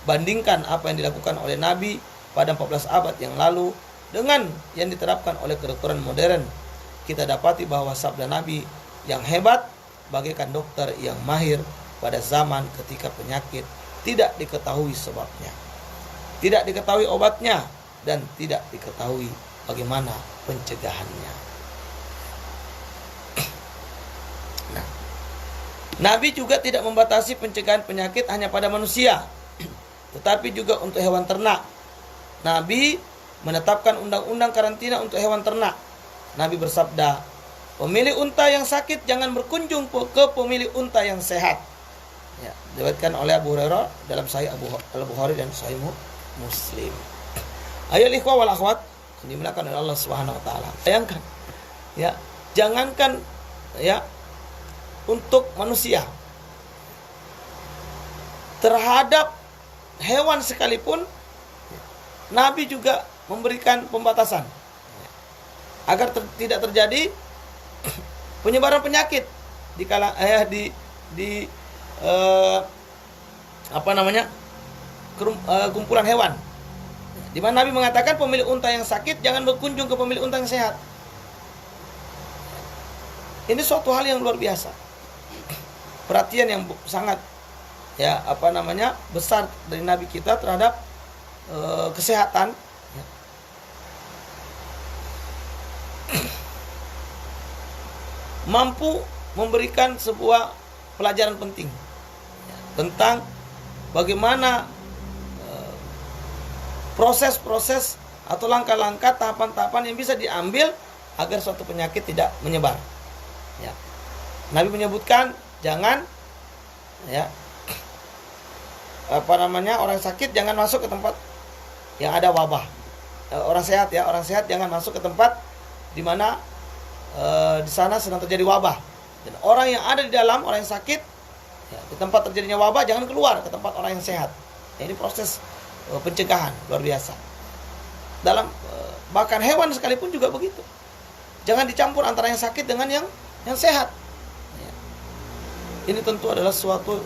Bandingkan apa yang dilakukan oleh Nabi pada 14 abad yang lalu dengan yang diterapkan oleh kedokteran modern. Kita dapati bahwa sabda Nabi yang hebat bagaikan dokter yang mahir pada zaman ketika penyakit tidak diketahui sebabnya, tidak diketahui obatnya, dan tidak diketahui bagaimana pencegahannya. Nah, Nabi juga tidak membatasi pencegahan penyakit hanya pada manusia, tetapi juga untuk hewan ternak. Nabi menetapkan undang-undang karantina untuk hewan ternak. Nabi bersabda, pemilik unta yang sakit jangan berkunjung ke pemilik unta yang sehat. Ya, diriwayatkan oleh Abu Hurairah dalam Sahih Al-Bukhari dan Sahih Muslim. Ayo ikhwah wal akhwat, yang dimuliakan oleh Allah Subhanahu wa taala. Bayangkan, ya, jangankan ya untuk manusia, terhadap hewan sekalipun Nabi juga memberikan pembatasan agar tidak terjadi penyebaran penyakit di kumpulan hewan. Di mana Nabi mengatakan pemilik unta yang sakit jangan berkunjung ke pemilik unta yang sehat. Ini suatu hal yang luar biasa. Perhatian yang sangat besar dari Nabi kita terhadap kesehatan. Mampu memberikan sebuah pelajaran penting tentang bagaimana proses-proses atau langkah-langkah, tahapan-tahapan yang bisa diambil agar suatu penyakit tidak menyebar. Ya. Nabi menyebutkan jangan orang sakit jangan masuk ke tempat yang ada wabah. Orang sehat jangan masuk ke tempat di mana di sana sedang terjadi wabah. Dan orang yang ada di dalam, orang yang sakit di tempat terjadinya wabah jangan keluar ke tempat orang yang sehat. Ini proses pencegahan luar biasa. Dalam bahkan hewan sekalipun juga begitu. Jangan dicampur antara yang sakit dengan yang sehat. Ini tentu adalah suatu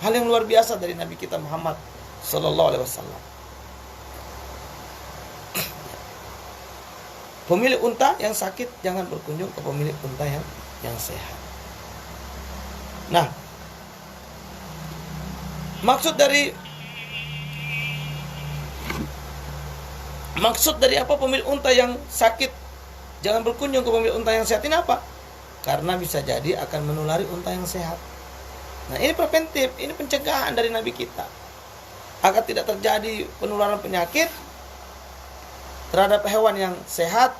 hal yang luar biasa dari Nabi kita Muhammad sallallahu alaihi wasallam. Pemilik unta yang sakit jangan berkunjung ke pemilik unta yang sehat. Nah, maksud dari apa pemilik unta yang sakit jangan berkunjung ke pemilik unta yang sehat ini apa? Karena bisa jadi akan menulari unta yang sehat. Nah, ini preventif, ini pencegahan dari Nabi kita agar tidak terjadi penularan penyakit terhadap hewan yang sehat,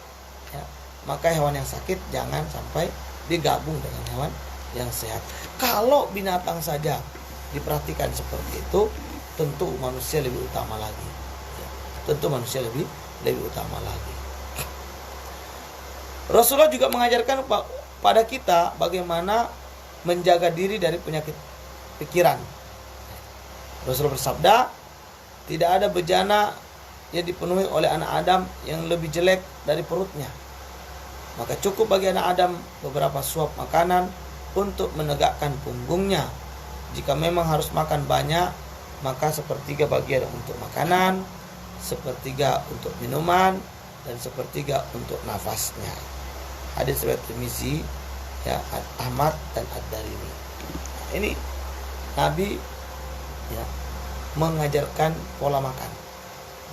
ya, maka hewan yang sakit jangan sampai digabung dengan hewan yang sehat. Kalau binatang saja diperhatikan seperti itu, tentu manusia lebih utama lagi. Ya, tentu manusia lebih utama lagi. Rasulullah juga mengajarkan pada kita bagaimana menjaga diri dari penyakit pikiran. Rasulullah bersabda, tidak ada bejana yang dipenuhi oleh anak Adam yang lebih jelek dari perutnya. Maka cukup bagi anak Adam beberapa suap makanan untuk menegakkan punggungnya. Jika memang harus makan banyak, maka sepertiga bagian untuk makanan, sepertiga untuk minuman, dan sepertiga untuk nafasnya. Hadis riwayat Tirmizi, ya, Ahmad dan Ad-Darimi. Ini Nabi mengajarkan pola makan.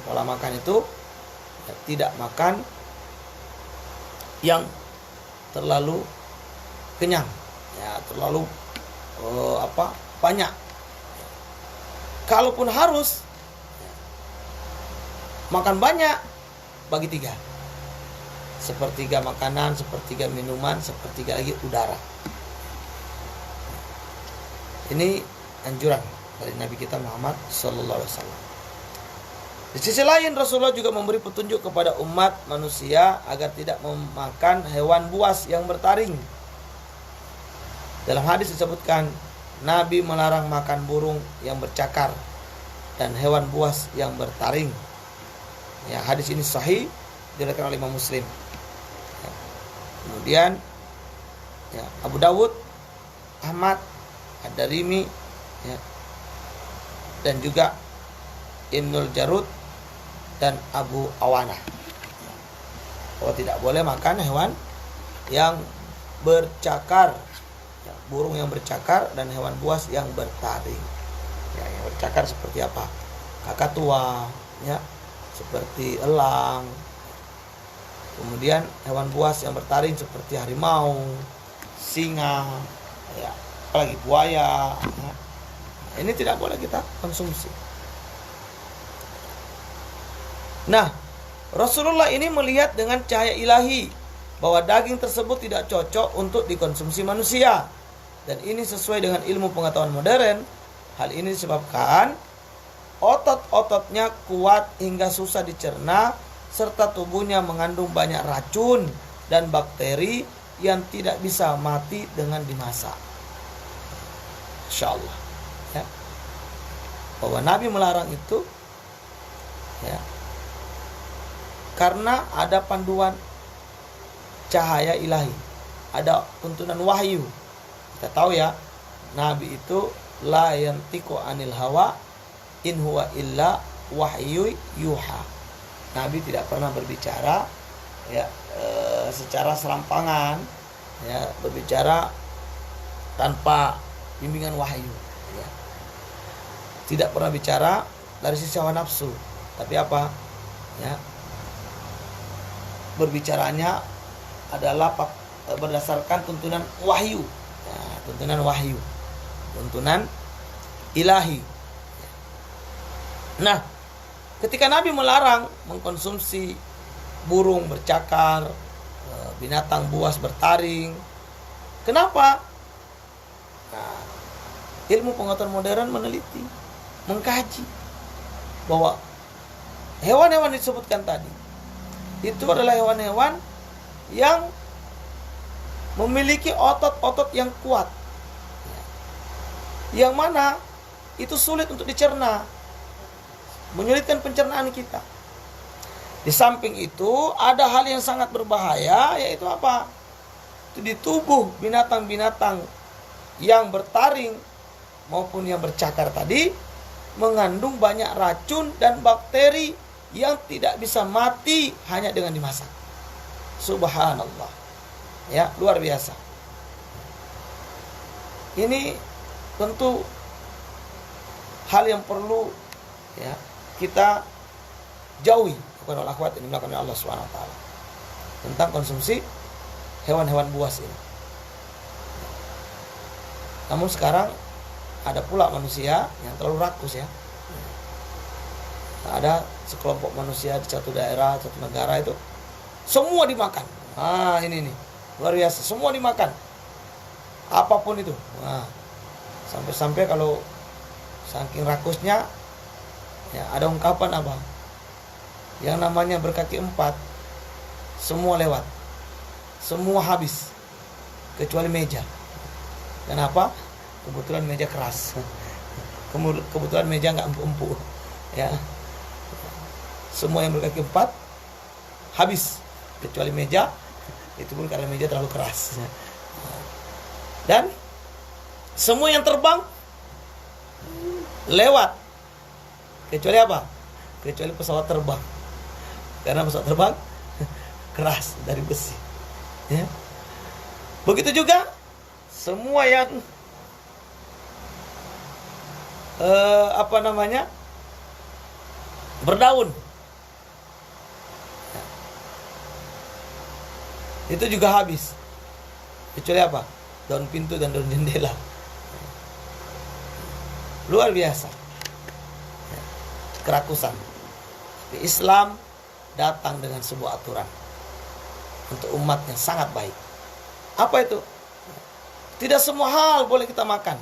Pola makan itu tidak makan yang terlalu kenyang, terlalu banyak. Kalaupun harus makan banyak, bagi 3. Sepertiga makanan, sepertiga minuman, sepertiga lagi udara. Ini anjuran dari Nabi kita Muhammad sallallahu alaihi wasallam. Di sisi lain, Rasulullah juga memberi petunjuk kepada umat manusia agar tidak memakan hewan buas yang bertaring. Dalam hadis disebutkan, Nabi melarang makan burung yang bercakar dan hewan buas yang bertaring. Ya, hadis ini sahih, diriwayatkan oleh Imam Muslim. Ya. Kemudian Abu Dawud, Ahmad, Ad-Darimi, dan juga Ibnul Jarud dan Abu Awanah. Bahwa tidak boleh makan hewan yang bercakar, burung yang bercakar dan hewan buas yang bertaring. Yang bercakar seperti apa? Kakatua, seperti elang. Kemudian hewan buas yang bertaring seperti harimau, singa, apalagi buaya. Ini tidak boleh kita konsumsi. Nah, Rasulullah ini melihat dengan cahaya ilahi bahwa daging tersebut tidak cocok untuk dikonsumsi manusia. Dan ini sesuai dengan ilmu pengetahuan modern. Hal ini disebabkan otot-ototnya kuat hingga susah dicerna, serta tubuhnya mengandung banyak racun dan bakteri yang tidak bisa mati dengan dimasak. Insya Allah, ya. Bahwa Nabi melarang itu, ya, karena ada panduan cahaya ilahi, ada tuntunan wahyu. Kita tahu ya, Nabi itu la yantiqu anil hawa in huwa illa wahyu yuha. Nabi tidak pernah berbicara, ya, secara serampangan, ya, berbicara tanpa bimbingan wahyu, ya. Tidak pernah bicara dari sisi hawa nafsu, tapi apa, ya, berbicaranya adalah berdasarkan tuntunan wahyu, ya, tuntunan wahyu, tuntunan ilahi. Nah, ketika Nabi melarang mengkonsumsi burung bercakar, binatang buas bertaring, kenapa? Nah, ilmu pengetahuan modern meneliti, mengkaji bahwa hewan-hewan disebutkan tadi itu adalah hewan-hewan yang memiliki otot-otot yang kuat, yang mana itu sulit untuk dicerna, menyulitkan pencernaan kita. Di samping itu ada hal yang sangat berbahaya, yaitu apa? Itu di tubuh binatang-binatang yang bertaring maupun yang bercakar tadi mengandung banyak racun dan bakteri yang tidak bisa mati hanya dengan dimasak. Subhanallah, ya, luar biasa. Ini tentu hal yang perlu, ya, kita jauhi, bukan oleh akhwat ini melakukan oleh Allah SWT, tentang konsumsi hewan-hewan buas ini. Namun sekarang ada pula manusia yang terlalu rakus, ya. Ada sekelompok manusia di satu daerah, satu negara itu semua dimakan. Ini luar biasa, semua dimakan, apapun itu. Sampai-sampai kalau saking rakusnya, ya, ada ungkapan apa? Yang namanya berkaki empat, semua lewat, semua habis, kecuali meja. Kenapa? Kebetulan meja keras, kebetulan meja nggak empuk-empuk, ya. Semua yang berkaki empat habis, kecuali meja, itu pun karena meja terlalu keras. Dan semua yang terbang lewat, kecuali apa? Kecuali pesawat terbang, karena pesawat terbang keras dari besi, ya. Begitu juga semua yang berdaun, itu juga habis, kecuali apa? Daun pintu dan daun jendela. Luar biasa, kerakusan. Islam datang dengan sebuah aturan untuk umat yang sangat baik. Apa itu? Tidak semua hal boleh kita makan,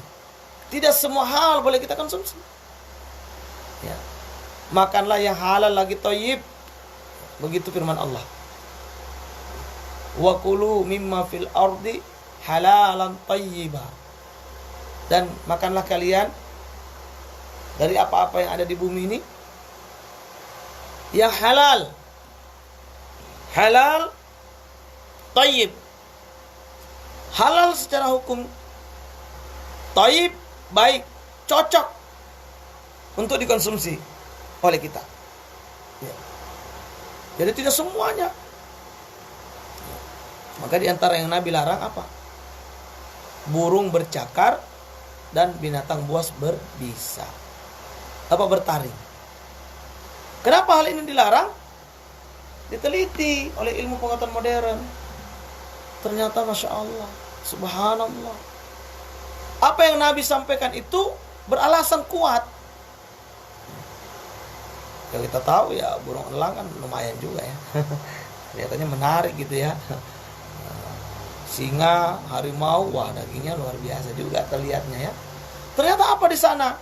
tidak semua hal boleh kita konsumsi, ya. Makanlah yang halal lagi thayyib, begitu firman Allah. Wa kulu mimma fil ardi halalan thayyiba. Dan makanlah kalian dari apa-apa yang ada di bumi ini yang halal, halal thayyib. Halal secara hukum, thayyib baik, cocok untuk dikonsumsi oleh kita, ya. Jadi tidak semuanya. Maka di antara yang Nabi larang apa? Burung bercakar dan binatang buas berbisa, apa bertaring. Kenapa hal ini dilarang? Diteliti oleh ilmu pengetahuan modern. Ternyata Masya Allah, Subhanallah, apa yang Nabi sampaikan itu beralasan kuat. Kalau kita tahu ya, burung elang kan lumayan juga, ya. Kelihatannya menarik gitu, ya. Singa, harimau, wah dagingnya luar biasa juga terlihatnya, ya. Ternyata apa di sana?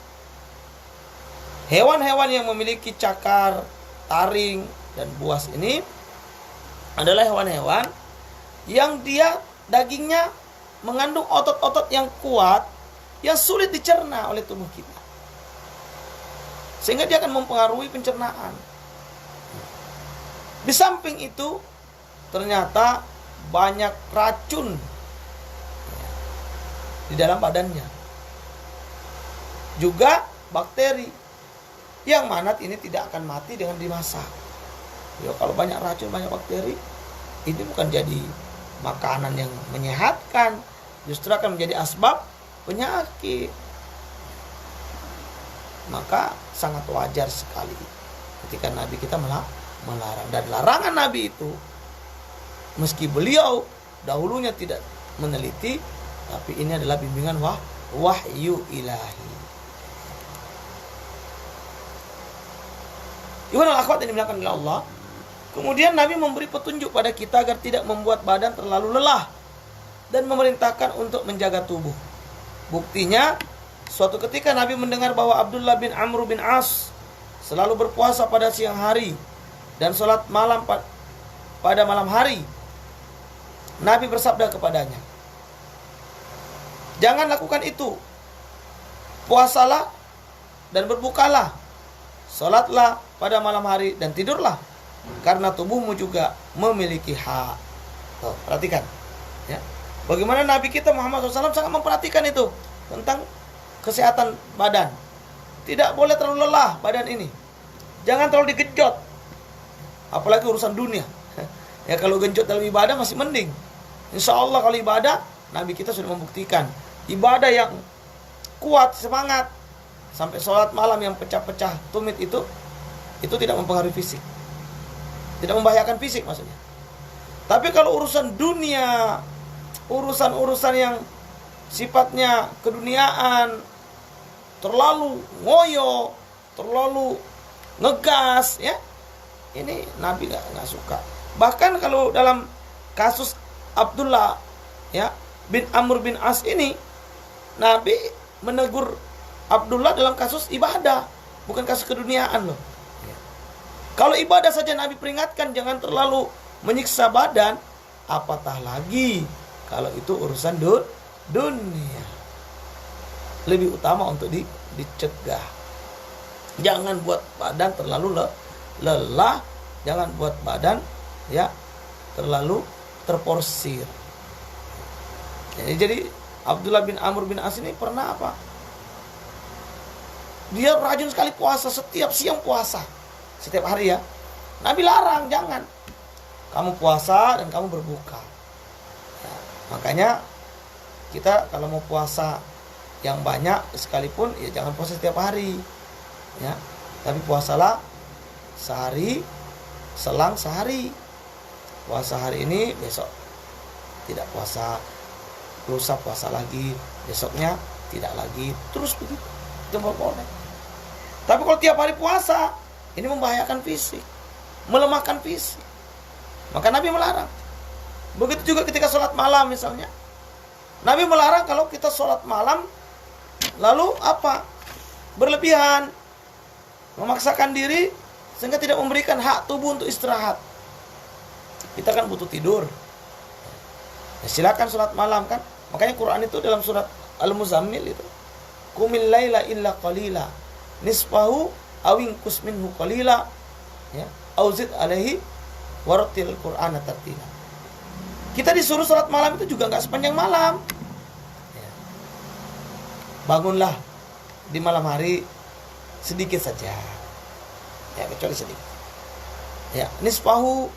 Hewan-hewan yang memiliki cakar, taring, dan buas ini adalah hewan-hewan yang dia dagingnya mengandung otot-otot yang kuat, yang sulit dicerna oleh tubuh kita, sehingga dia akan mempengaruhi pencernaan. Di samping itu, ternyata banyak racun di dalam badannya, juga bakteri, yang mana ini tidak akan mati dengan dimasak. Ya, kalau banyak racun, banyak bakteri, ini bukan jadi makanan yang menyehatkan, justru akan menjadi asbab penyakit. Maka sangat wajar sekali ketika Nabi kita melarang. Dan larangan Nabi itu, meski beliau dahulunya tidak meneliti, tapi ini adalah bimbingan wahyu ilahi. Ikhwanul akhwat yang dimuliakan oleh Allah. Kemudian Nabi memberi petunjuk pada kita agar tidak membuat badan terlalu lelah dan memerintahkan untuk menjaga tubuh. Buktinya, suatu ketika Nabi mendengar bahwa Abdullah bin Amr bin As selalu berpuasa pada siang hari dan sholat malam pada malam hari. Nabi bersabda kepadanya, "Jangan lakukan itu. Puasalah dan berbukalah. Sholatlah pada malam hari dan tidurlah, karena tubuhmu juga memiliki hak." Tuh, perhatikan ya. Bagaimana Nabi kita Muhammad SAW sangat memperhatikan itu tentang kesehatan badan. Tidak boleh terlalu lelah badan ini. Jangan terlalu digenjot. Apalagi urusan dunia. Ya, kalau genjot dalam ibadah masih mending. Insya Allah kalau ibadah, Nabi kita sudah membuktikan ibadah yang kuat, semangat, sampai sholat malam yang pecah-pecah tumit itu tidak mempengaruhi fisik, tidak membahayakan fisik maksudnya. Tapi kalau urusan dunia, urusan yang sifatnya keduniaan, terlalu ngoyo, terlalu ngegas, ya, ini Nabi nggak suka. Bahkan kalau dalam kasus Abdullah ya bin Amr bin As ini, Nabi menegur Abdullah dalam kasus ibadah, bukan kasus keduniaan loh. Kalau ibadah saja Nabi peringatkan jangan terlalu menyiksa badan, apatah lagi kalau itu urusan dunia. Lebih utama untuk dicegah. Jangan buat badan terlalu lelah, jangan buat badan ya terlalu terporsir. Jadi Abdullah bin Amr bin As ini pernah apa? Dia rajin sekali puasa, setiap siang puasa, setiap hari ya. Nabi larang, jangan. Kamu puasa dan kamu berbuka. Ya, makanya kita kalau mau puasa yang banyak sekalipun, ya jangan puasa setiap hari. Ya, tapi puasalah sehari, selang sehari. Puasa hari ini, besok tidak puasa, lusa puasa lagi, besoknya tidak lagi, terus begitu. Itu boleh. Tapi kalau tiap hari puasa, ini membahayakan fisik, melemahkan fisik. Maka Nabi melarang. Begitu juga ketika sholat malam misalnya. Nabi melarang kalau kita sholat malam, lalu apa? Berlebihan, memaksakan diri, sehingga tidak memberikan hak tubuh untuk istirahat. Kita kan butuh tidur. Ya, silakan sholat malam kan. Makanya Quran itu dalam surat Al-Muzammil itu, Qumil laila illa qalila, nisfahu awin kusminhu qalila, ya, auzid alaihi warattil Qur'ana tartila. Kita disuruh sholat malam itu juga nggak sepanjang malam. Ya. Bangunlah di malam hari sedikit saja. Ya, kecuali sedikit. Ya, nisfahu,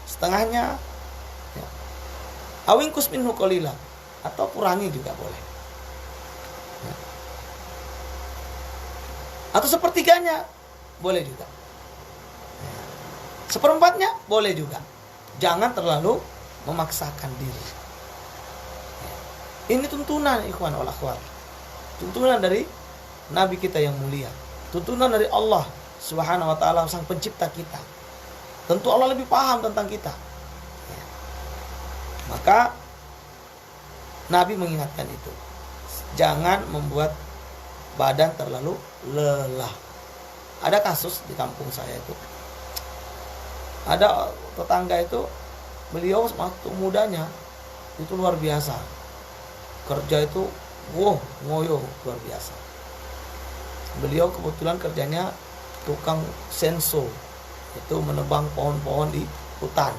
setengahnya. Ya. Awin kusminhu qalila, atau kurangi juga boleh. Ya. Atau sepertiganya boleh juga. Ya. Seperempatnya boleh juga. Jangan terlalu memaksakan diri. Ya. Ini tuntunan ikhwan wal akhwat. Tuntunan dari Nabi kita yang mulia. Tuntunan dari Allah Subhanahu wa ta'ala, sang pencipta kita. Tentu Allah lebih paham tentang kita. Ya. Maka Nabi mengingatkan itu. Jangan membuat badan terlalu lelah. Ada kasus di kampung saya itu, ada tetangga itu, beliau waktu mudanya itu luar biasa, kerja itu ngoyo luar biasa. Beliau kebetulan kerjanya tukang senso, itu menebang pohon-pohon di hutan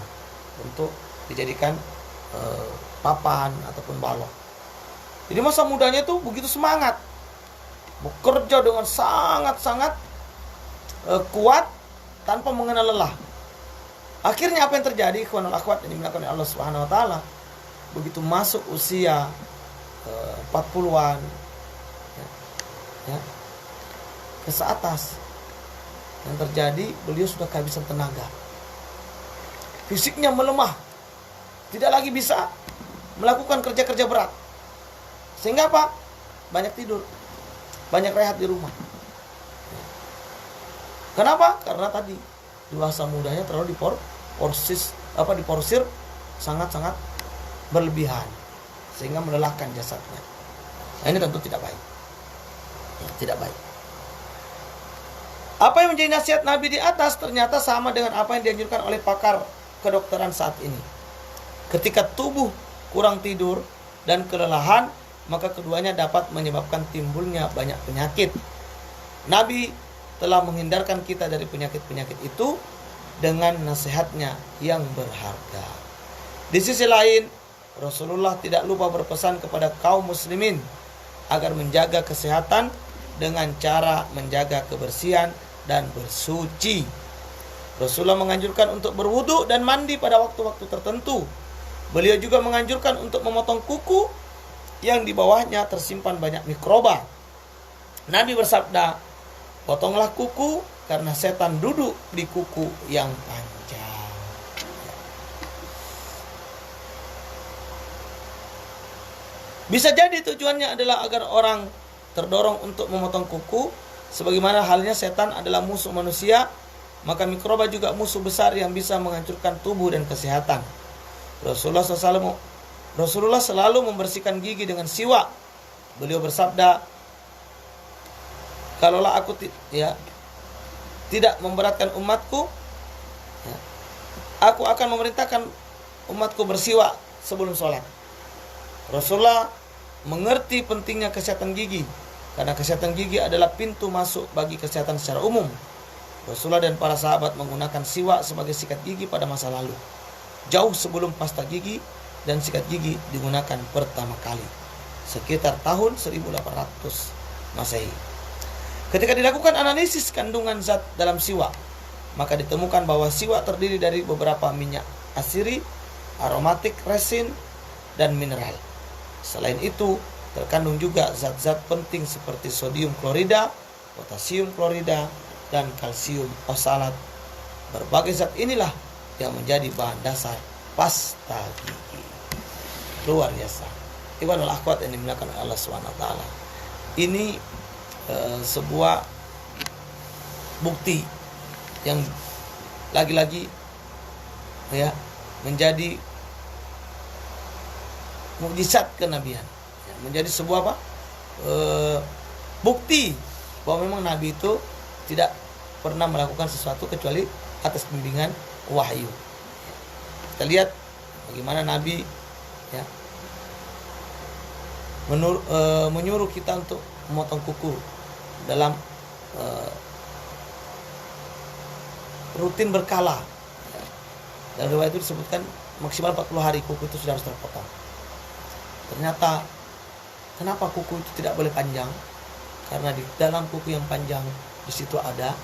untuk dijadikan papan ataupun balok. Jadi masa mudanya itu begitu semangat, bekerja dengan sangat-sangat kuat tanpa mengenal lelah. Akhirnya apa yang terjadi, ikhwanul akhwat, yang dimuliakan oleh Allah Subhanahu wa taala, begitu masuk usia 40-an ya, ke atas, yang terjadi beliau sudah kehabisan tenaga. Fisiknya melemah, tidak lagi bisa melakukan kerja-kerja berat. Sehingga apa? Banyak tidur, banyak rehat di rumah. Kenapa? Karena tadi di masa mudanya terlalu diporsir sangat-sangat berlebihan, sehingga melelahkan jasadnya. Nah, ini tentu tidak baik. Tidak baik. Apa yang menjadi nasihat Nabi di atas ternyata sama dengan apa yang dianjurkan oleh pakar kedokteran saat ini. Ketika tubuh kurang tidur dan kelelahan, maka keduanya dapat menyebabkan timbulnya banyak penyakit. Nabi telah menghindarkan kita dari penyakit-penyakit itu dengan nasihatnya yang berharga. Di sisi lain, Rasulullah tidak lupa berpesan kepada kaum muslimin agar menjaga kesehatan dengan cara menjaga kebersihan dan bersuci. Rasulullah menganjurkan untuk berwudu dan mandi pada waktu-waktu tertentu. Beliau juga menganjurkan untuk memotong kuku yang di bawahnya tersimpan banyak mikroba. Nabi bersabda, "Potonglah kuku karena setan duduk di kuku yang panjang." Bisa jadi tujuannya adalah agar orang terdorong untuk memotong kuku, sebagaimana halnya setan adalah musuh manusia, maka mikroba juga musuh besar yang bisa menghancurkan tubuh dan kesehatan. Rasulullah selalu membersihkan gigi dengan siwak. Beliau bersabda, "Kalaulah aku tidak memberatkan umatku, aku akan memerintahkan umatku bersiwak sebelum sholat." Rasulullah mengerti pentingnya kesehatan gigi, karena kesehatan gigi adalah pintu masuk bagi kesehatan secara umum. Rasulullah dan para sahabat menggunakan siwak sebagai sikat gigi pada masa lalu, jauh sebelum pasta gigi dan sikat gigi digunakan pertama kali, sekitar tahun 1800 Masehi. Ketika dilakukan analisis kandungan zat dalam siwak, maka ditemukan bahwa siwak terdiri dari beberapa minyak asiri, aromatik, resin, dan mineral. Selain itu, terkandung juga zat-zat penting seperti sodium klorida, potasium klorida, dan kalsium oksalat. Berbagai zat inilah yang menjadi bahan dasar pasta gigi. Luar biasa. Ikhwanul akhwat yang dimuliakan oleh Allah SWT. Ini sebuah bukti yang lagi-lagi menjadi mukjizat kenabian, menjadi sebuah bukti bahwa memang Nabi itu tidak pernah melakukan sesuatu kecuali atas bimbingan wahyu. Kita lihat bagaimana Nabi menyuruh kita untuk memotong kuku dalam rutin berkala. Dalam riwayat itu disebutkan maksimal 40 hari kuku itu sudah harus terpotong. Ternyata kenapa kuku itu tidak boleh panjang? Karena di dalam kuku yang panjang di situ ada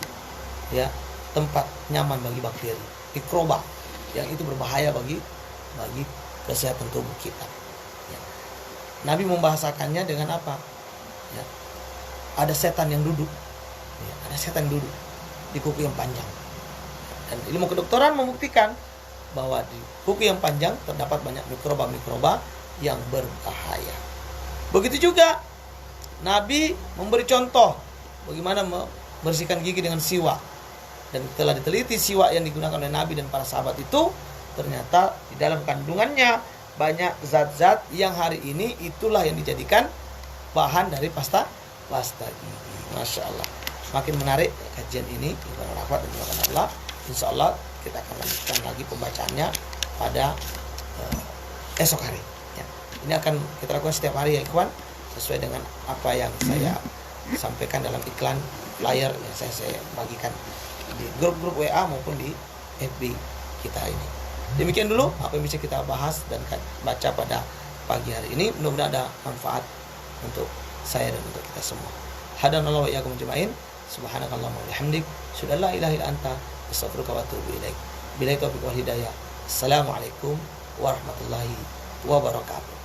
tempat nyaman bagi bakteri, mikroba yang itu berbahaya bagi kesehatan tubuh kita. Nabi membahasakannya dengan apa? Ada setan yang duduk, ada setan yang duduk di kuku yang panjang. Dan ilmu kedokteran membuktikan bahwa di kuku yang panjang terdapat banyak mikroba-mikroba yang berbahaya. Begitu juga Nabi memberi contoh bagaimana membersihkan gigi dengan siwak. Dan telah diteliti siwak yang digunakan oleh Nabi dan para sahabat itu ternyata di dalam kandungannya banyak zat-zat yang hari ini itulah yang dijadikan bahan dari pasta gigi. Masya Allah. semakin menarik kajian ini ibadah rahmat dan rahmat Allah. Insya Allah kita akan lanjutkan lagi pembacaannya pada esok hari ya. Ini akan kita lakukan setiap hari ya ikhwan, sesuai dengan apa yang saya sampaikan dalam iklan flyer yang saya bagikan di grup-grup WA maupun di FB kita ini. Demikian dulu apa yang bisa kita bahas dan baca pada pagi hari ini. Mudah-mudahan ada manfaat untuk saya dan untuk kita semua. Hadanallahu wa iyyakum ajma'in. Subhanakallahumma wa bihamdik, asyhadu an la ilaha illa anta, astaghfiruka wa atubu ilaik. Billahi taufiq wal hidayah. Assalamualaikum warahmatullahi wabarakatuh.